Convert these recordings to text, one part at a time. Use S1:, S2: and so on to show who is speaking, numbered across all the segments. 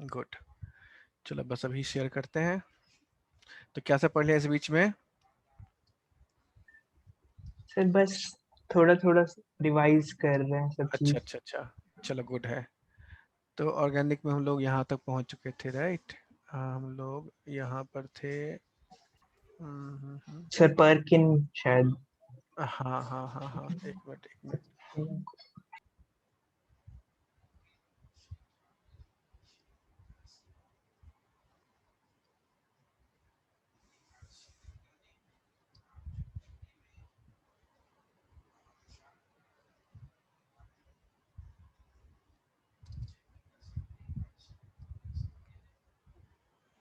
S1: Good, चलो बस अभी शेयर करते हैं। तो क्या सब पढ़ लिया इस बीच में?
S2: सर बस थोड़ा थोड़ा रिवाइज कर रहे हैं सब
S1: अच्छा
S2: चीज।
S1: अच्छा अच्छा, चलो गुड है। तो ऑर्गेनिक में हम लोग यहाँ तक पहुँच चुके थे, राइट? हम लोग यहाँ पर थे। हम्म।
S2: सर पर्किन शायद।
S1: हाँ हाँ हाँ हाँ, एक मिनट एक मिनट।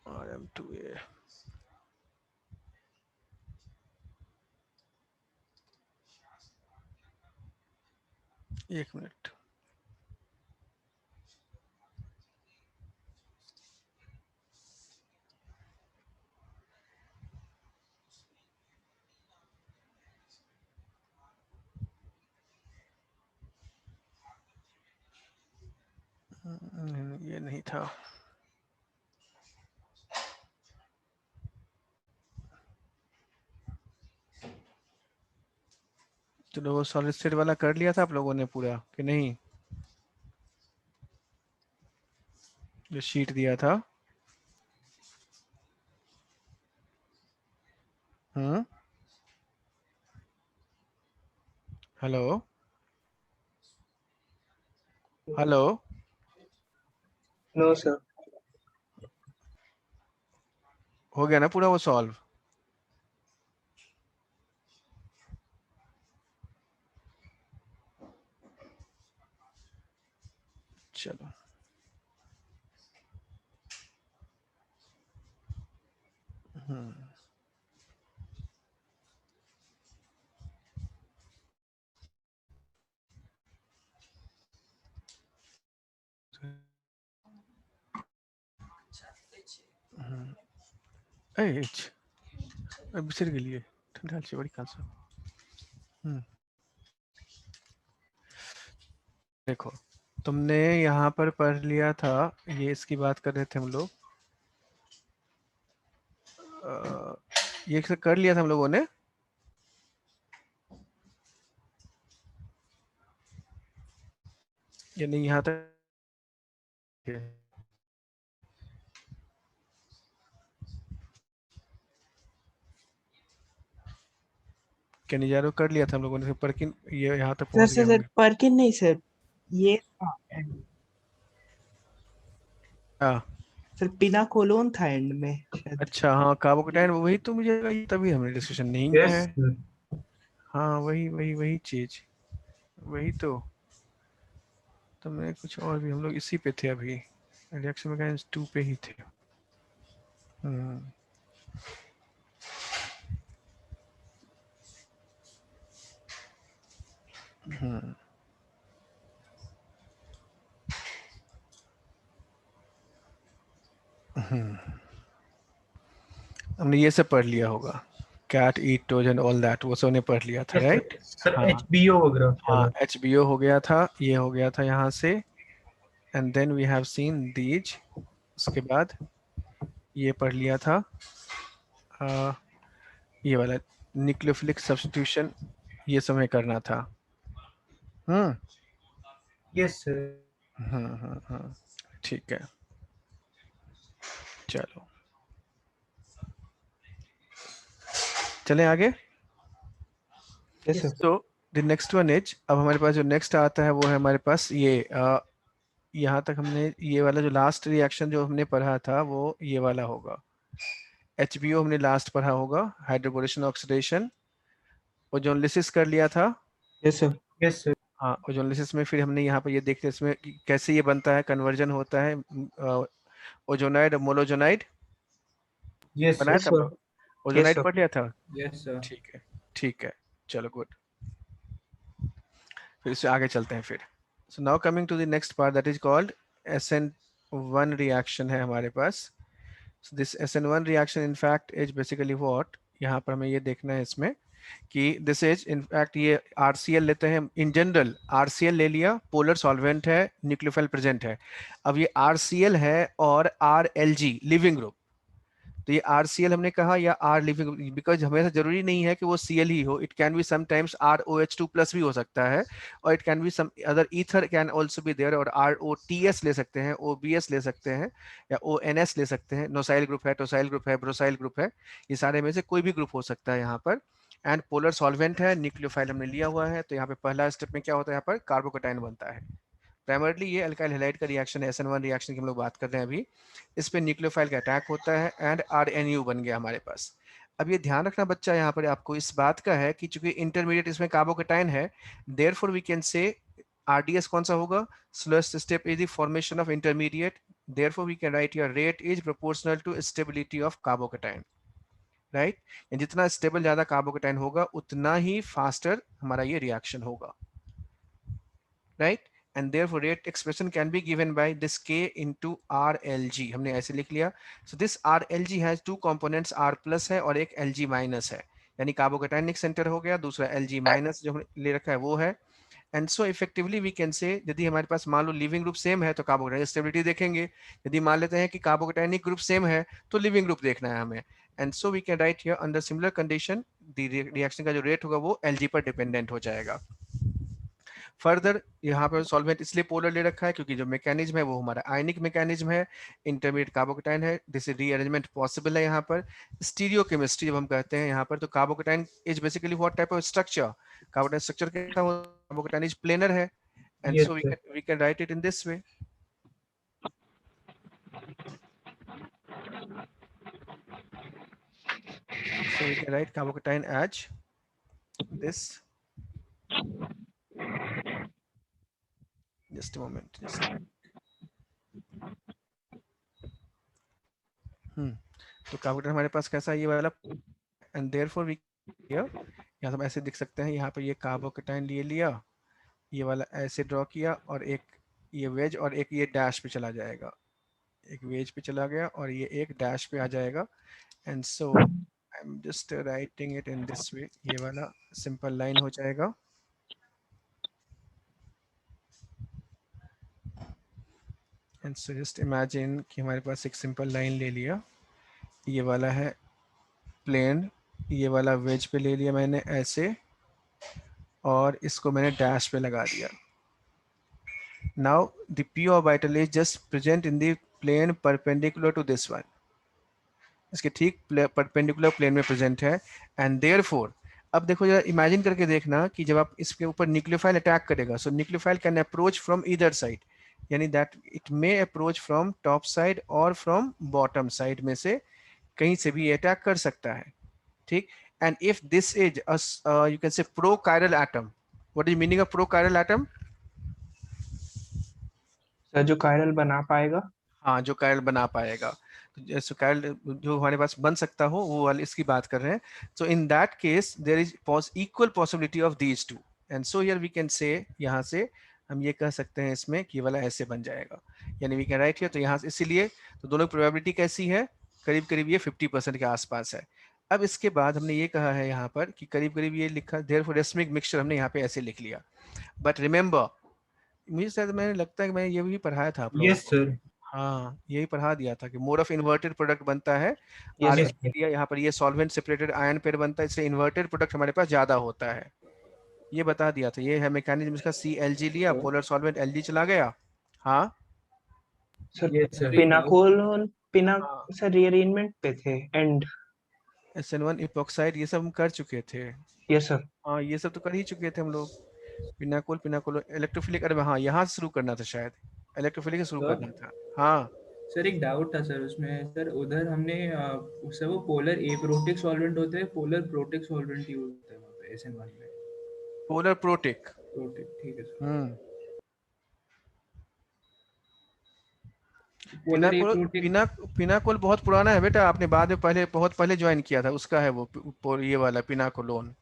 S1: RM2A, एक मिनट। ये नहीं था। चलो वो सॉलिड स्टेट वाला कर लिया था आप लोगों ने पूरा कि नहीं? जो शीट दिया था। Hello hello,
S2: no sir.
S1: हो गया ना पूरा वो सॉल्व? चलो बिसर गेलिए ठंडा से बड़ी खांसा। देखो, तुमने यहाँ पर पढ़ लिया था, ये इसकी बात कर रहे थे हम लोग। ये कर लिया था हम लोगों ने। ये नहीं यहाँ तक क्या नहीं जा रहे हो? कर लिया था हम लोगों ने, पर ये यहाँ तक
S2: सर
S1: पहुँच गए
S2: सर सर
S1: होंगे।
S2: पर्किन नहीं सर, ये
S1: हाँ
S2: सर पिनाकोलोन था एंड में शायद।
S1: अच्छा, हाँ कार्बोकेटाइन, वही तो मुझे लगा, तभी हमने डिस्कशन नहीं किया है। हाँ वही वही वही चीज, वही तो मैं कुछ और भी, हम लोग इसी पे थे अभी, रिएक्शन मैकेनिज्म 2 पे ही थे। हम्म हम्म हमने ये सब पढ़ लिया होगा, cat eat toes and all that, वो सब ने पढ़ लिया था, राइट?
S3: सर
S1: हाँ
S3: HBO वगैरह
S1: हाँ,
S3: वाला।
S1: HBO हो गया था, ये हो गया था यहाँ से। And then we have seen these, उसके बाद ये पढ़ लिया था, ये वाला न्यूक्लियोफिलिक सब्स्टिट्यूशन, ये समय करना था। हम्म
S3: यस सर।
S1: ठीक है, चलो चलें आगे।
S2: Yes sir.
S1: तो द नेक्स्ट वन इज, अब हमारे पास जो नेक्स्ट आता है वो है हमारे पास ये, यहाँ तक हमने ये वाला जो लास्ट रिएक्शन जो हमने पढ़ा था वो ये वाला होगा। HBO हमने लास्ट पढ़ा होगा, हाइड्रोबोरेशन ऑक्सीडेशन। ओजोनलिसिस कर लिया था।
S2: Yes sir.
S3: Yes sir.
S1: हाँ, ओजोनलिसिस में फिर हमने यहाँ पर ये देखते इसमें कि कैसे ये बनता है, कन्वर्जन होता है ओजोनाइड और मोलोजोनाइड।
S3: यस
S1: बनाया था हम
S3: सर।
S1: लोग,
S2: यस
S1: ओजोनाइड
S2: सर।
S1: पढ़ लिया था।
S3: Yes sir.
S1: ठीक है ठीक है, चलो गुड, फिर इससे आगे चलते हैं फिर। So now coming to the next part that is called SN1 reaction है हमारे पास। So this SN1 reaction in fact is basically what, यहाँ पर हमें ये देखना है इसमें कि दिस इज इनफैक्ट ये RCl लेते हैं इन जनरल, RCl ले लिया, पोलर सॉल्वेंट है, न्यूक्लियोफाइल प्रेजेंट है। अब ये RCl है और RLG लिविंग ग्रुप, तो ये RCl हमने कहा या R लिविंग, बिकॉज हमेशा जरूरी नहीं है कि वो Cl ही हो, it can be sometimes ROH2 plus भी हो सकता है, और it can be some other ether can also be there, और ROTS ले सकते हैं, OBS ले सकते हैं, या ONS ले सकते हैं, नोसाइल ग्रुप है, टोसाइल ग्रुप है, ब्रोसाइल ग्रुप है, ये सारे में से कोई भी ग्रुप हो सकता है यहाँ पर। एंड पोलर सॉल्वेंट है, न्यूक्लियोफाइल हमने लिया हुआ है, तो यहाँ पे पहला स्टेप में क्या होता है, यहाँ पर कार्बोकेटाइन बनता है। प्राइमरली ये अल्काइल हैलाइड का रिएक्शन है, SN1 रिएक्शन की हम लोग बात कर रहे हैं अभी। इस पे न्यूक्लियोफाइल का अटैक होता है एंड RNU बन गया हमारे पास। अब ये ध्यान रखना बच्चा यहाँ पर आपको इस बात का है कि चूंकि इंटरमीडिएट इसमें कार्बोकेटाइन है, therefore we can say RDS कौन सा होगा, slowest step is the formation of intermediate, therefore we can write your rate is proportional to stability of carbocation, right. जितना स्टेबल ज्यादा कार्बोकेटाइन होगा उतना ही फास्टर हमारा ये रिएक्शन होगा, right. And therefore rate expression can be given by this K into RLG, हमने ऐसे लिख लिया। So this RLG has two components, R plus है और एक Lg minus है, यानी कार्बोकेटाइनिक सेंटर हो गया, दूसरा Lg minus जो हमने ले रखा है वो है। And so effectively we can say, यदि हमारे पास मान लो लिविंग ग्रुप सेम है तो कार्बोकेटाइनिक स्टेबिलिटी देखेंगे, यदि मान लेते हैं कि कार्बोकेटाइनिक ग्रुप सेम है तो लिविंग ग्रुप देखना है हमें। And so we can write here under similar condition the reaction का जो रेट होगा वो Lg पर डिपेंडेंट हो जाएगा। फर्दर यहाँ पर सॉल्वेंट इसलिए पोलर ले रखा है क्योंकि जो मैकेनिज्म है वो हमारा आयनिक मैकेनिज्म है, इंटरमीडिएट कार्बोकेटाइन है, दिस रीअरेंजमेंट पॉसिबल है। यहाँ पर स्टीरियोकेमिस्ट्री जब हम कहते हैं यहाँ पर, तो carbocation is basically what type of structure, carbocation structure कैसा हो, कार्बोकेटाइन इज प्लेनर है, and
S3: Yes,
S1: so
S3: sir.
S1: We can write it in this way. So we can write carbocation as this. Just a moment. तो carbocation हमारे पास कैसा है, ये वाला, and therefore we यहाँ तो हम ऐसे दिख सकते हैं, यहाँ पर ये कार्बोकेटाइन ले लिया, ये वाला ऐसे ड्रॉ किया, और एक ये वेज और एक ये डैश पे चला जाएगा, एक वेज पे चला गया और ये एक डैश पे आ जाएगा। And so I am just writing it in this वे, ये वाला सिंपल लाइन हो जाएगा। एंड सो जस्ट इमेजिन कि हमारे पास एक सिंपल लाइन ले लिया, ये वाला है प्लेन, ये वाला वेज पे ले लिया मैंने ऐसे, और इसको मैंने डैश पे लगा दिया। Now the p orbital is just present in the plane perpendicular to this one, इसके ठीक परपेंडिकुलर प्लेन में प्रेजेंट है। एंड देयरफॉर अब देखो जरा इमेजिन करके देखना कि जब आप इसके ऊपर न्यूक्लियोफाइल अटैक करेगा, so nucleophile can approach from either side, यानी that it may approach from top side और फ्रॉम बॉटम साइड में से कहीं से भी अटैक कर सकता है, ठीक। And if this is you can say prochiral atom, what is meaning of prochiral atom?
S2: Sir जो कायरल बना पाएगा,
S1: हाँ, जो कायरल बना पाएगा, तो जैसे कायरल जो हमारे पास बन सकता हो वो वाली इसकी बात कर रहे हैं। So in that case there is equal possibility of these two, and so here we can say, यहाँ से हम ये कह सकते हैं इसमें कि वाला ऐसे बन जाएगा, यानी वी कैन राइट हियर, तो यहाँ से इसीलिए तो दोनों प्रोबेबिलिटी कैसी है, करीब करीब ये 50% के आसपास है। अब इसके बाद हमने ये कहा है यहाँ पर कि करीब करीब ये लिखा, देयरफॉर रेसमिक मिक्सचर हमने यहाँ पे ऐसे लिख लिया। बट रिमेंबर, मुझे शायद मैंने लगता है कि मैंने ये भी पढ़ाया था आप लोगों
S3: Yes,
S1: को।
S3: sir.
S1: हाँ, यही पढ़ा दिया था कि मोड ऑफ इन्वर्टेड प्रोडक्ट बनता है,
S2: Yes,
S1: आर
S3: yes,
S1: के लिए यहाँ पर ये सॉल्वेंट सेपरेटेड आयन पेयर बनता है, इसलिए इन्वर्टेड प्रोडक्ट हमारे पास ज्यादा होता है, ये बता दिया था। ये है मैकेनिज्म इसका, CLG लिया, पोलर सॉल्वेंट LG चला गया। हाँ
S2: सर
S3: yes, sir.
S2: पिनाकोलोन पिना
S1: हाँ,
S2: सर रीअरेंजमेंट पे थे एंड
S1: SN1 इपोक्साइड ये सब हम कर चुके थे।
S2: Yes sir.
S1: हाँ, ये सब तो कर ही चुके थे हम लोग। पिनाकोल इलेक्ट्रोफिलिक, अरे हाँ यहाँ से शुरू करना था शायद, इलेक्ट्रोफिलिक से शुरू
S3: सर?
S1: करना था। हाँ
S3: सर एक डाउट था सर उसमें, सर उधर हमने उससे वो पोलर एप्रोटिक सॉल्वेंट होते हैं, पोलर प्रोटिक सॉल्वेंट यूज होता है वहाँ पे SN1 में।
S1: पोलर प्रोटिक,
S3: प्रोटिक, ठीक है sir. Polar
S1: pinacol
S3: aprotic.
S1: Pinacol बहुत पुराना है बेटा, आपने बाद में पहले बहुत पहले ज्वाइन किया था, उसका है वो ये वाला पिनाकोलोन,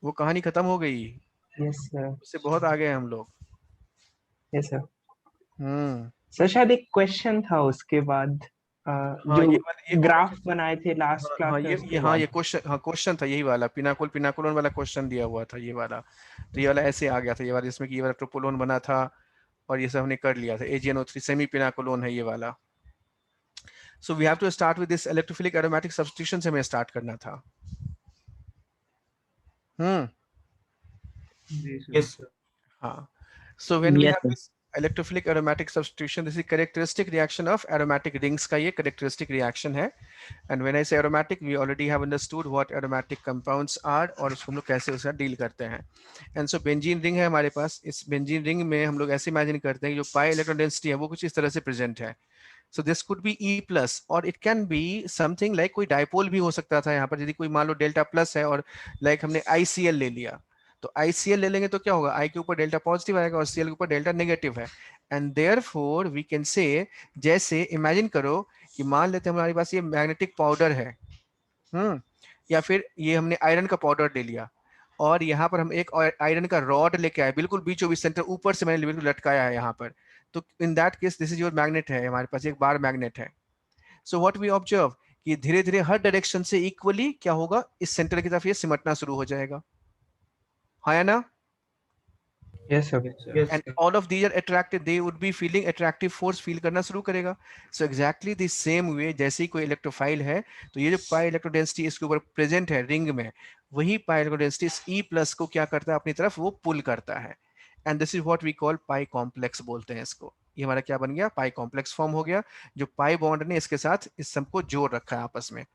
S1: वो कहानी खत्म हो गई,
S2: यस सर।
S1: उससे बहुत आगे हैं हम लोग।
S2: Yes sir.
S1: हम्म
S2: सर शायद एक क्वेश्चन था उसके बाद, जो
S1: ये
S2: ग्राफ बनाए थे लास्ट क्लास
S1: हाँ
S2: में उसके
S1: ये
S2: बाद।
S1: क्वेश्चन था यही वाला, पिनाकोलोन वाला क्वेश्चन दिया हुआ था ये वाला। तो ये वाला ऐसे आ गया था ये वाला, जिसमें कि ये वाला ट्रोपोलोन बना था और ये सब हमने कर लिया था। AgNO3 सेमी पिनाकोलोन है ये वाला। So we have to start with this electrophilic aromatic substitution से हमें स्टार्ट करना था।
S3: जी
S2: यस
S3: सर।
S1: हाँ, so when we
S2: yes
S1: have this electrophilic aromatic substitution, this is characteristic reaction of aromatic rings का ये characteristic reaction है। And when I say aromatic, we already have understood what aromatic compounds are और उसको हम लोग कैसे उसका deal करते हैं। And so benzene ring है हमारे पास। इस benzene ring में हम लोग ऐसे imagine करते हैं कि जो pi electron density है वो कुछ इस तरह से present है। So this could be E plus और it can be something like कोई dipole भी हो सकता था यहाँ पर, यदि कोई मान लो डेल्टा प्लस है और like हमने ICl ले लिया, तो ICl ले लेंगे तो क्या होगा, I के ऊपर डेल्टा पॉजिटिव आएगा और Cl के ऊपर डेल्टा नेगेटिव है। And therefore we can say, जैसे इमेजिन करो कि मान लेते हैं हमारे पास ये मैग्नेटिक पाउडर है, या फिर ये हमने आयरन का पाउडर ले लिया और यहाँ पर हम एक आयरन का रॉड लेके आए, बिल्कुल बीचों बीच सेंटर ऊपर से मैंने बिल्कुल लटकाया है यहाँ पर। तो इन that case this is your magnet है, हमारे पास एक बार मैग्नेट है। सो व्हाट वी ऑब्जर्व कि धीरे धीरे हर डायरेक्शन से इक्वली क्या होगा, इस सेंटर की तरफ ये सिमटना शुरू हो जाएगा, है ना।
S2: Yes sir.
S3: Yes
S1: And all of these are attracted, they would be feeling attractive force feel करना शुरू करेगा। So exactly the same way जैसे ही कोई इलेक्ट्रोफाइल है तो ये जो पाई इलेक्ट्रो डेंसिटी इसके ऊपर प्रेजेंट है रिंग में, वही पाई इलेक्ट्रो डेंसिटी इस E प्लस को क्या करता है, अपनी तरफ वो पुल करता है। And this is what we call pi complex बोलते हैं इसको। ये हमारा क्या बन गया, पाई कॉम्प्लेक्स फॉर्म हो गया, जो पाई बॉन्ड ने इसके साथ इस सबको जोड़ रखा है आपस में।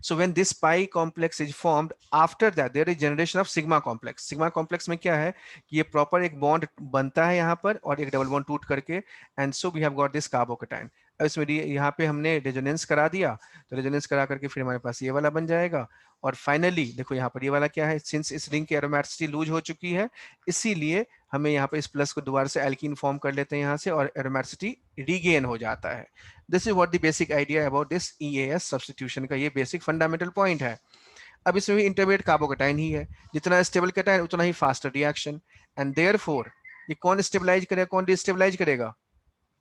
S1: So when this pi complex is formed, after that there is generation of sigma complex। sigma complex में क्या है कि ये प्रॉपर एक बॉन्ड बनता है यहाँ पर और एक डबल बॉन्ड टूट करके, and so we have got this carbocation. अब इसमें यहाँ पे हमने रेजोनेंस करा दिया, तो रेजोनेंस करा करके फिर हमारे पास ये वाला बन जाएगा। और फाइनली देखो यहाँ पर ये वाला क्या है, सिंस इस रिंग की एरोमेटिसिटी लूज हो चुकी है, इसीलिए हमें यहाँ पे इस प्लस को दोबारा से एल्कीन फॉर्म कर लेते हैं यहाँ से और एरोमेटिसिटी रीगेन हो जाता है। This is what the basic idea about this EAS substitution का, ये बेसिक फंडामेंटल पॉइंट है। अब इसमें भी इंटरमीडिएट कार्बोकेटाइन ही है, जितना स्टेबल कैटाइन उतना ही फास्टर रिएक्शन। एंड देयरफॉर ये कौन स्टेबलाइज करेगा, कौन डिस्टेबलाइज करेगा,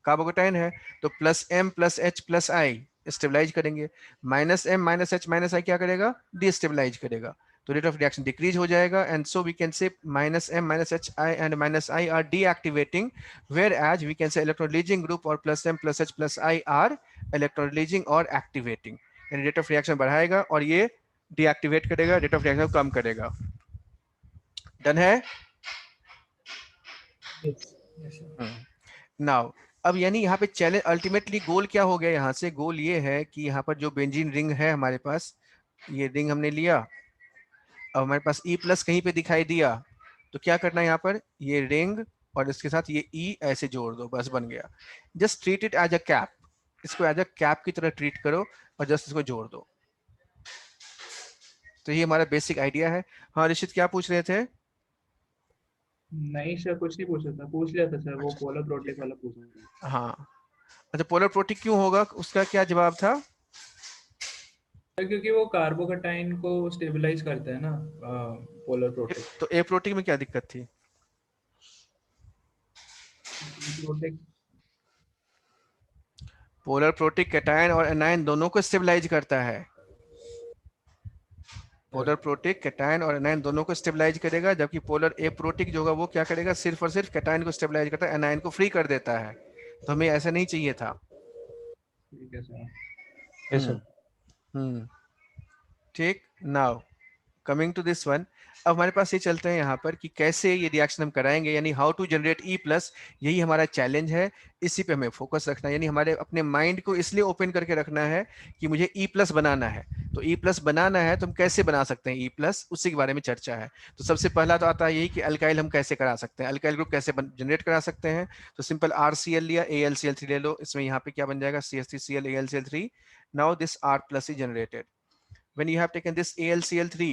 S1: कार्बोकेटाइन है, तो plus M plus H plus I stabilise करेंगे, minus M minus H minus I क्या करेगा, डिस्टेबलाइज करेगा। तो रेट ऑफ रिएक्शन डिक्रीज हो जाएगा, and so we can say minus M minus HI and minus I are deactivating, whereas we can say electron releasing group और plus M plus H plus I are electron releasing और activating. यानी rate of reaction बढ़ाएगा और ये deactivate करेगा, rate of reaction कम करेगा। Done है। Now अब यानी यहाँ पे चैलेंज, अल्टीमेटली गोल क्या हो गया, यहाँ से गोल ये है कि यहाँ पर जो बेंजीन रिंग है हमारे पास, ये रिंग हमने लिया, अब हमारे पास E प्लस कहीं पे दिखाई दिया, तो क्या करना है यहाँ पर, ये रिंग और इसके साथ ये E ऐसे जोड़ दो, बस बन गया। Just treat it as a cap, इसको एज अ कैप की तरह ट्रीट करो और जस्ट इसको जोड़ दो। तो ये हमारा बेसिक आइडिया है। हाँ ऋषित क्या पूछ रहे थे।
S3: नहीं सर, कुछ नहीं पूछा था, पूछ लिया था सर, वो पोलर प्रोटेक वाला पूछा था।
S1: हाँ अच्छा, पोलर प्रोटिक क्यों होगा, उसका क्या जवाब था।
S3: क्योंकि वो कार्बोकेटाइन को स्टेबलाइज करता है ना, पोलर प्रोटेक।
S1: तो ए प्रोटिक में क्या दिक्कत थी।
S3: प्रोटेक
S1: पोलर प्रोटिक कैटायन और एनायन दोनों को स्टेबलाइज करता है। पोलर प्रोटिक कैटायन और एनायन दोनों को स्टेबलाइज करेगा, जबकि पोलर ए प्रोटिक जो होगा वो क्या करेगा, सिर्फ और सिर्फ कैटायन को स्टेबलाइज करता है, एनायन को फ्री कर देता है। तो हमें ऐसा नहीं चाहिए था।
S3: ठीक है सर।
S2: Yes sir.
S1: ठीक, now coming to this one, अब हमारे पास ये चलते हैं यहाँ पर कि कैसे ये रिएक्शन हम कराएंगे, यानी how to generate E plus, यही हमारा चैलेंज है, इसी पे हमें फोकस रखना है। यानी हमारे अपने माइंड को इसलिए ओपन करके रखना है कि मुझे E प्लस बनाना है, तो E प्लस बनाना है तो हम कैसे बना सकते हैं E प्लस, उसी के बारे में चर्चा है। तो सबसे पहला तो आता है यही कि अल्काइल हम कैसे करा सकते हैं, अल्काइल ग्रुप कैसे जनरेट करा सकते हैं। तो सिंपल RCl लिया, AlCl3 ले लो, इसमें यहाँ पे क्या बन जाएगा, CH3Cl AlCl3। Now this R plus is generated when you have taken this AlCl3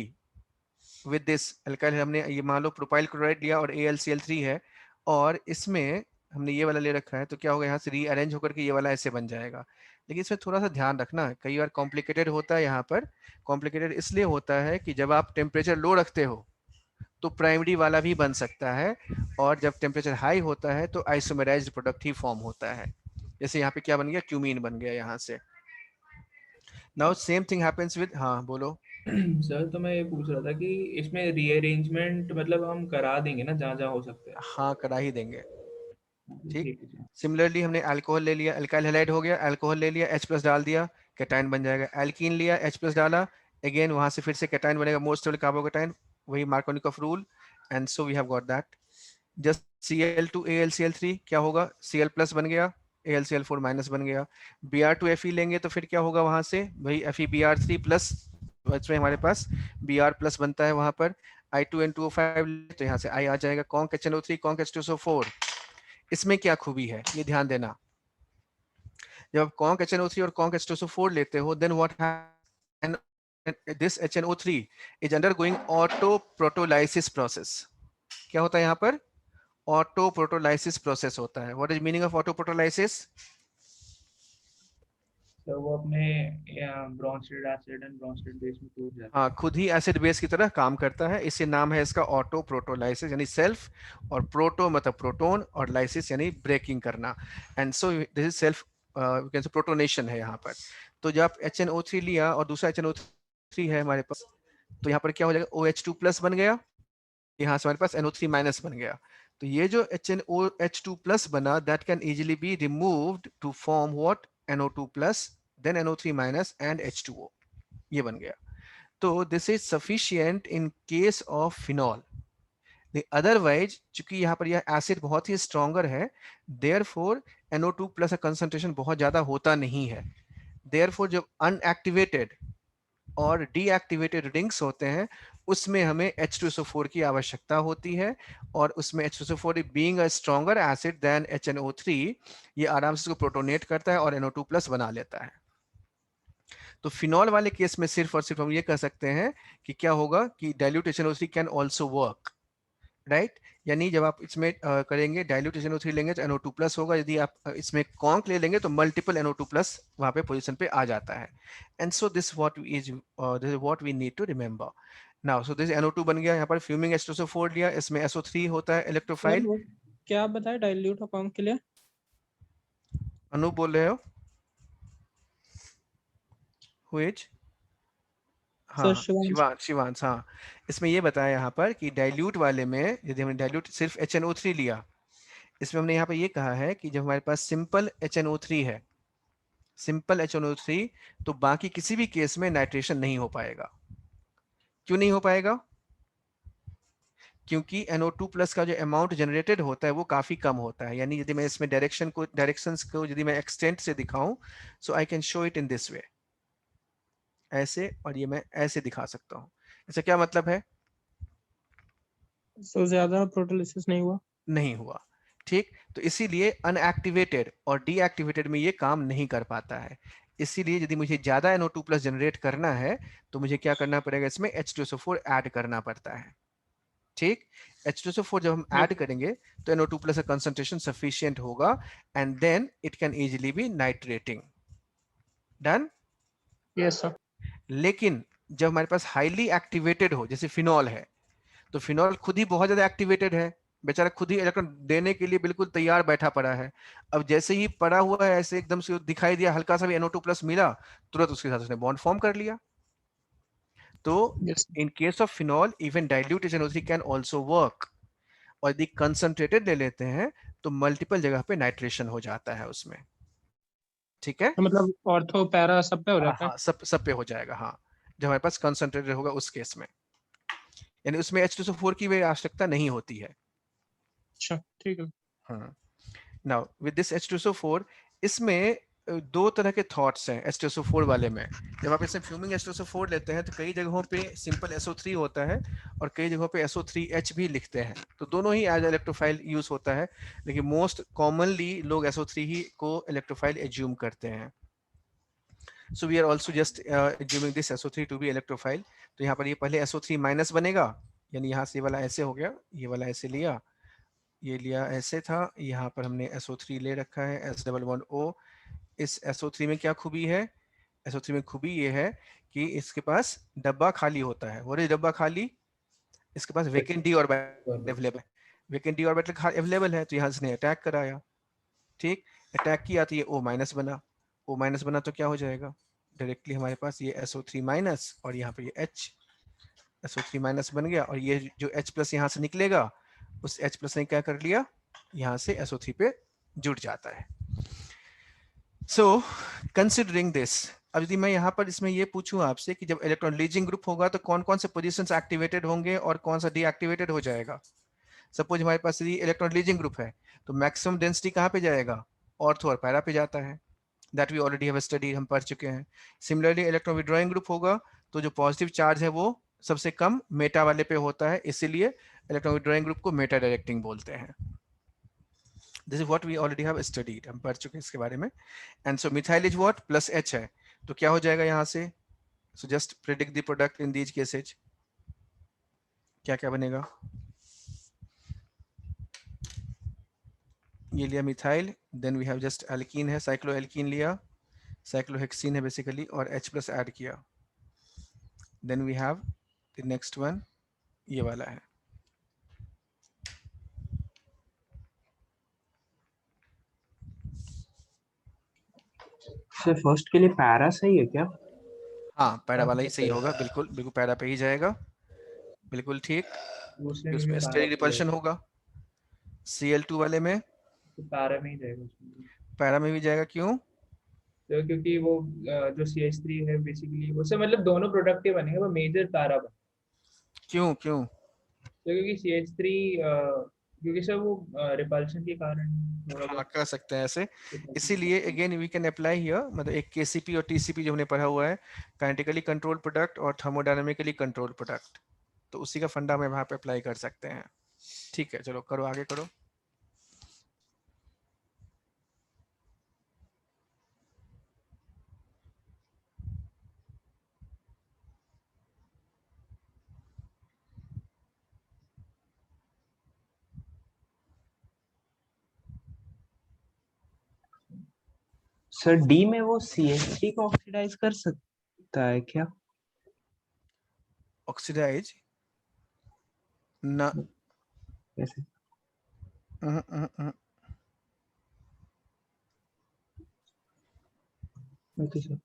S1: with this alkyl, हमने ये मान लो प्रोपाइल क्लोराइड लिया और AlCl3 है और इसमें हमने ये वाला ले रखा है, तो क्या होगा, यहाँ से रीअरेंज होकर के ये वाला ऐसे बन जाएगा। लेकिन इसमें थोड़ा सा ध्यान रखना, कई बार कॉम्प्लिकेटेड होता है। यहाँ पर कॉम्प्लिकेटेड इसलिए होता है कि जब आप टेम्परेचर लो रखते हो तो प्राइमरी वाला भी बन सकता है, और जब टेम्परेचर हाई होता है तो आइसोमेराइज्ड प्रोडक्ट ही फॉर्म होता है। जैसे यहाँ पे क्या बन गया, क्यूमीन बन गया यहाँ से। Now same thing happens with, हाँ बोलो।
S3: सर तो मैं ये पूछ रहा था कि इसमें रीअरेंजमेंट मतलब हम करा देंगे ना जहाँ जहाँ हो सकता है।
S1: हाँ करा ही देंगे। ठीक।
S3: ठीक है जी।
S1: सिमिलरली हमने अल्कोहल ले लिया, अल्काइल हैलाइड हो गया, अल्कोहल ले लिया, H+ डाल दिया, कैटायन बन जाएगा। एल्कीन लिया, H+ डाला, अगेन वहां से फिर से कैटायन बनेगा, मोर स्टेबल कार्बोकैटायन, वही Markovnikov rule, and so we have got that. Just Cl2 AlCl3 क्या होगा, Cl+ बन गया, AlCl4- बन गया। Br2Fe लेंगे तो फिर क्या होगा वहां से, वही FeBr3+, इसमें हमारे पास Br+ बनता है वहां पर। I2N2O5 तो यहाँ से I आ जाएगा, कॉन्क HNO3 कॉन्क H2SO4। इसमें क्या खूबी है ये ध्यान देना, जब आप कॉन्क HNO3 और कॉन्क H2SO4 लेते हो, then what happens, this HNO3 is undergoing auto protolysis process. क्या होता है यहाँ पर, ऑटो प्रोटोलाइसिस प्रोसेस होता है। What is meaning of auto protolysis?
S3: तो वो अपने Bronsted acid and Bronsted base में टूट जाता
S1: हाँ,
S3: है।
S1: खुद ही एसिड बेस की तरह काम करता है, इससे नाम है इसका ऑटो प्रोटोलाइसिस, यानी सेल्फ, और प्रोटो मतलब प्रोटोन, और लाइसिस यानी ब्रेकिंग करना, and so this is self protonation है यहाँ पर। तो जब आप HNO3 लिया और दूसरा HNO3 है हमारे पास, तो यहाँ पर क्या हो जाएगा, OH2+ बन गया, यहाँ से हमारे पास NO3- बन गया। तो ये जो HNOH2+ बना, that can easily be removed to form what, NO2+, then NO3- and H2O, ये बन गया। तो this is sufficient in case of phenol. Otherwise चूंकि यहाँ पर यह एसिड बहुत ही स्ट्रॉन्गर है, देयरफॉर NO2+ का कंसंट्रेशन बहुत ज्यादा होता नहीं है। देयरफॉर जब अनएक्टिवेटेड और डीएक्टिवेटेड रिंग्स होते हैं, उसमें हमें H2SO4 की आवश्यकता होती है, और उसमें H2SO4 being a stronger acid than HNO3, ये आराम से इसको प्रोटोनेट करता है और NO2+ बना लेता है। तो फिनॉल वाले केस में सिर्फ और सिर्फ हम ये कह सकते हैं कि क्या होगा कि dilute HNO3 can also work, right. यानी जब आप इसमें करेंगे डाइल्यूट HNO3 लेंगे तो NO2+ होगा, यदि आप इसमें कॉन्क ले लेंगे तो मल्टीपल NO2+ वहां पे पोजीशन पे आ जाता है। And so this what we need to remember now. So दिस NO2 बन गया, यहाँ पर फ्यूमिंग H2SO4 लिया, इसमें SO3 होता है
S4: सर
S1: इलेक्ट्रोफाइल।
S4: वो क्या बताया डाइल्यूट अकाउंट के लिए?
S1: अनु बोल रहे हो, हुईज?
S4: सर
S1: हाँ
S4: शिवांश।
S1: शिवांश, शिवांश, हाँ। इसमें ये बताया यहाँ पर कि डाइल्यूट वाले में यदि हमने डाइल्यूट सिर्फ HNO3 लिया, इसमें हमने यहाँ पे ये कहा है कि जब हमारे पास सिंपल HNO3 है, सिंपल HNO3, तो बाकी किसी भी केस में नाइट्रेशन नहीं हो पाएगा। क्यों नहीं हो पाएगा? क्योंकि NO2+ का जो अमाउंट जनरेटेड होता है वो काफी कम होता है। यानी यदि मैं इसमें डायरेक्शंस को यदि मैं एक्सटेंट से दिखाऊं, so I can show it in this way, ऐसे, और ये मैं ऐसे दिखा सकता हूँ। इसका क्या मतलब है?
S4: सो ज्यादा प्रोटोलिसिस नहीं हुआ।
S1: नहीं हुआ, ठीक। तो इसीलिए अनएक्टिवेटेड और डीएक्टिवेटेड में ये काम नहीं कर पाता है। इसीलिए यदि मुझे ज्यादा NO2+ जनरेट करना है, तो मुझे क्या करना पड़ेगा, इसमें H2SO4 ऐड करना पड़ता है, ठीक। H2SO4 जब हम ऐड करेंगे तो NO2+ का कंसंट्रेशन सफिशिएंट होगा, and then it can easily be nitrating. Done.
S4: Yes sir.
S1: लेकिन जब हमारे पास हाईली एक्टिवेटेड हो, जैसे फिनॉल है, तो फिनॉल खुद ही बहुत ज्यादा एक्टिवेटेड है, बेचारा खुद ही इलेक्ट्रॉन देने के लिए बिल्कुल तैयार बैठा पड़ा है। अब जैसे ही पड़ा हुआ है, ऐसे एकदम से दिखाई दिया हल्का सा भी NO2+ मिला, तुरंत उसके साथ उसने बॉन्ड फॉर्म कर लिया। तो
S4: yes.
S1: In case of phenol even dilute HNO3 can also work, और यदि कंसंट्रेटेड ले लेते हैं तो मल्टीपल जगह पे नाइट्रेशन हो जाता है उसमें, ठीक है।
S4: मतलब ऑर्थो पैरा सब पे हो
S1: हाँ
S4: जाता है।
S1: हाँ, सब सब पे हो जाएगा, हाँ। जब हमारे पास कंसंट्रेटेड होगा उस केस में, यानी उसमें H2SO4 की भी आवश्यकता नहीं होती है।
S4: अच्छा ठीक है।
S1: हाँ। नाउ विद दिस H2SO4, इसमें दो तरह के थॉट्स हैं H2SO4 वाले में। जब आप इसमें फ्यूमिंग H2SO4 लेते हैं तो कई जगहों पे सिंपल SO3 होता है, और कई जगहों पे SO3H भी लिखते हैं, तो दोनों ही एज इलेक्ट्रोफाइल यूज होता है, लेकिन मोस्ट कॉमनली लोग SO3 ही को इलेक्ट्रोफाइल एज्यूम करते हैं। So we are also just assuming this SO3 to be electrophile. तो यहाँ पर ये पहले SO3- बनेगा, यानी यहाँ से ये वाला ऐसे हो गया, ये वाला ऐसे लिया, ये लिया ऐसे था, यहाँ पर हमने SO3 ले रखा है, S+O। इस SO3 में क्या खूबी है? SO3 में खूबी ये है कि इसके पास डब्बा खाली होता है। वो डब्बा खाली, इसके पास वेकेंट डी ऑर्बिटल अवेलेबल है, वेकेंट डी ऑर्बिटल अवेलेबल है, तो यहाँ से अटैक कराया, ठीक। अटैक किया तो ये O माइनस बना, O माइनस बना तो क्या हो जाएगा डायरेक्टली हमारे पास ये SO3 माइनस और यहाँ पे ये H SO3 माइनस बन गया और ये जो H प्लस यहाँ से निकलेगा उस H प्लस ने क्या कर लिया यहाँ से SO3 पे जुड़ जाता है। सो कंसिडरिंग दिस, अब यदि मैं यहाँ पर इसमें ये पूछूं आपसे कि जब इलेक्ट्रॉन लीजिंग ग्रुप होगा तो कौन कौन से पोजीशंस एक्टिवेटेड होंगे और कौन सा डीएक्टिवेटेड हो जाएगा। सपोज हमारे पास यदि इलेक्ट्रॉन लीजिंग ग्रुप है तो मैक्सिमम डेंसिटी कहाँ पे जाएगा, ऑर्थो और पैरा पे जाता है, that we already have study, हम पढ़ चुके हैं। सिमिलरली इलेक्ट्रॉन विड्रॉइंग ग्रुप होगा तो जो पॉजिटिव चार्ज है वो सबसे कम मेटा वाले पे होता है, इसीलिए इलेक्ट्रॉन विड्रॉइंग ग्रुप को मेटा डायरेक्टिंग बोलते हैं। This is what we already have studied, हम पढ़ चुके हैं इसके बारे में। And so methyl is what plus H है तो क्या हो जाएगा यहाँ से, so just predict the product in these cases, क्या क्या बनेगा। ये लिया methyl, then we have just alkene है, साइक्लोएल्कीन लिया, साइक्लोहेक्सीन है बेसिकली और H प्लस ऐड किया, then we have the next one ये वाला है।
S2: सर फर्स्ट के लिए पैरा सही है क्या?
S1: हाँ पैरा वाला ही सही होगा, बिल्कुल बिल्कुल पैरा पे ही जाएगा, बिल्कुल ठीक।
S3: दूसरे में
S1: उसमें
S3: भी
S1: स्टेरिक रिपल्शन होगा, Cl2 वाले में
S3: तो पैरा में ही जाएगा उसमें।
S1: पैरा में भी जाएगा, क्यों?
S3: तो क्योंकि वो जो CH3 है बेसिकली उससे मतलब दोनों प्रोडक्ट ही बनेंगे, वो मेजर पैरा बने।
S1: क्यों क्यों?
S3: तो क्योंकि CH3 क्योंकि सर वो रिपल्शन के कारण थोड़ा
S1: हाँ
S3: बहुत
S1: कर सकते हैं ऐसे, इसीलिए again we can apply here, मतलब एक KCP और TCP जो हमने पढ़ा हुआ है, काइनेटिकली कंट्रोल प्रोडक्ट और थर्मोडायनामिकली कंट्रोल प्रोडक्ट, तो उसी का फंडा हम वहाँ पे अप्लाई कर सकते हैं। ठीक है चलो करो आगे करो।
S2: सर डी में वो CH3 को ऑक्सीडाइज कर सकता है क्या?
S1: ऑक्सीडाइज ना,
S2: कैसे? Okay sir.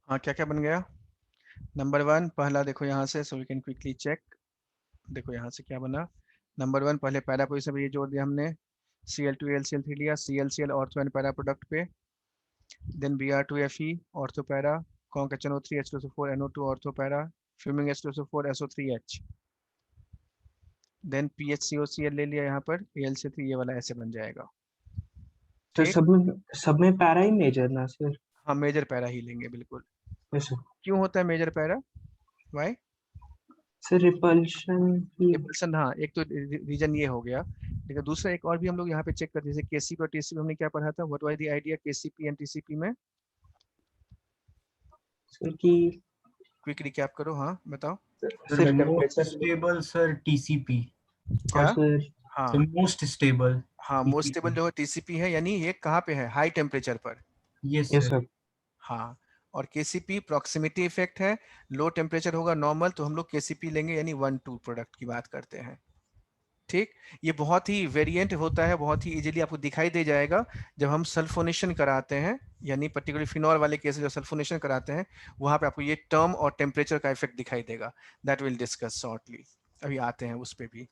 S1: हाँ क्या क्या बन गया। नंबर 1 पहला देखो यहाँ से, so we can quickly check, देखो यहाँ से क्या बना। नंबर 1 पहले पैरा पोजीशन पे ये जोड़ दिया हमने, Cl2 LCl3 लिया, ClCl ortho and para product पे, then Br2Fe ortho para, conc HNO3 H2SO4 NO2 ortho para, fuming H2SO4 SO3H, then PHCOCl ले लिया यहाँ पर Al3, ये वाला ऐसे बन जाएगा।
S2: तो
S1: ठीक,
S2: सब में पैरा ही मेजर ना सर?
S1: हाँ मेजर पैरा ही लेंगे बिल्कुल।
S2: Yes sir.
S1: क्यों होता है major para, why?
S2: Sir repulsion की।
S1: रिपल्शन, हाँ एक तो रीजन ये हो गया, लेकिन दूसरा एक और भी हम लोग यहाँ पे चेक करते हैं, जैसे KCP और TCP हमने क्या पढ़ा था, what was the idea KCP and TCP में?
S2: सर की
S1: क्विक रिकैप करो, हाँ बताओ।
S2: Sir
S5: most stable sir TCP,
S1: क्या?
S2: और सर
S1: हाँ
S5: मोस्ट स्टेबल।
S1: हाँ मोस्ट स्टेबल जो है TCP है, यानी ये कहाँ पे है, हाई टेम्परेचर पर।
S5: Yes
S2: yes
S5: sir.
S2: सर।
S1: हाँ, और KCP प्रॉक्सिमिटी इफेक्ट है, लो टेम्परेचर होगा नॉर्मल तो हम लोग KCP लेंगे, यानी 1-2 प्रोडक्ट की बात करते हैं। ठीक, ये बहुत ही वेरिएंट होता है, बहुत ही इजीली आपको दिखाई दे जाएगा जब हम सल्फोनेशन कराते हैं, यानी पर्टिकुलर फिनॉल वाले केस में जब सल्फोनेशन कराते हैं वहां पे आपको ये टर्म और टेम्परेचर का इफेक्ट दिखाई देगा। दैट विल डिस्कस शॉर्टली, अभी आते हैं उस पे भी।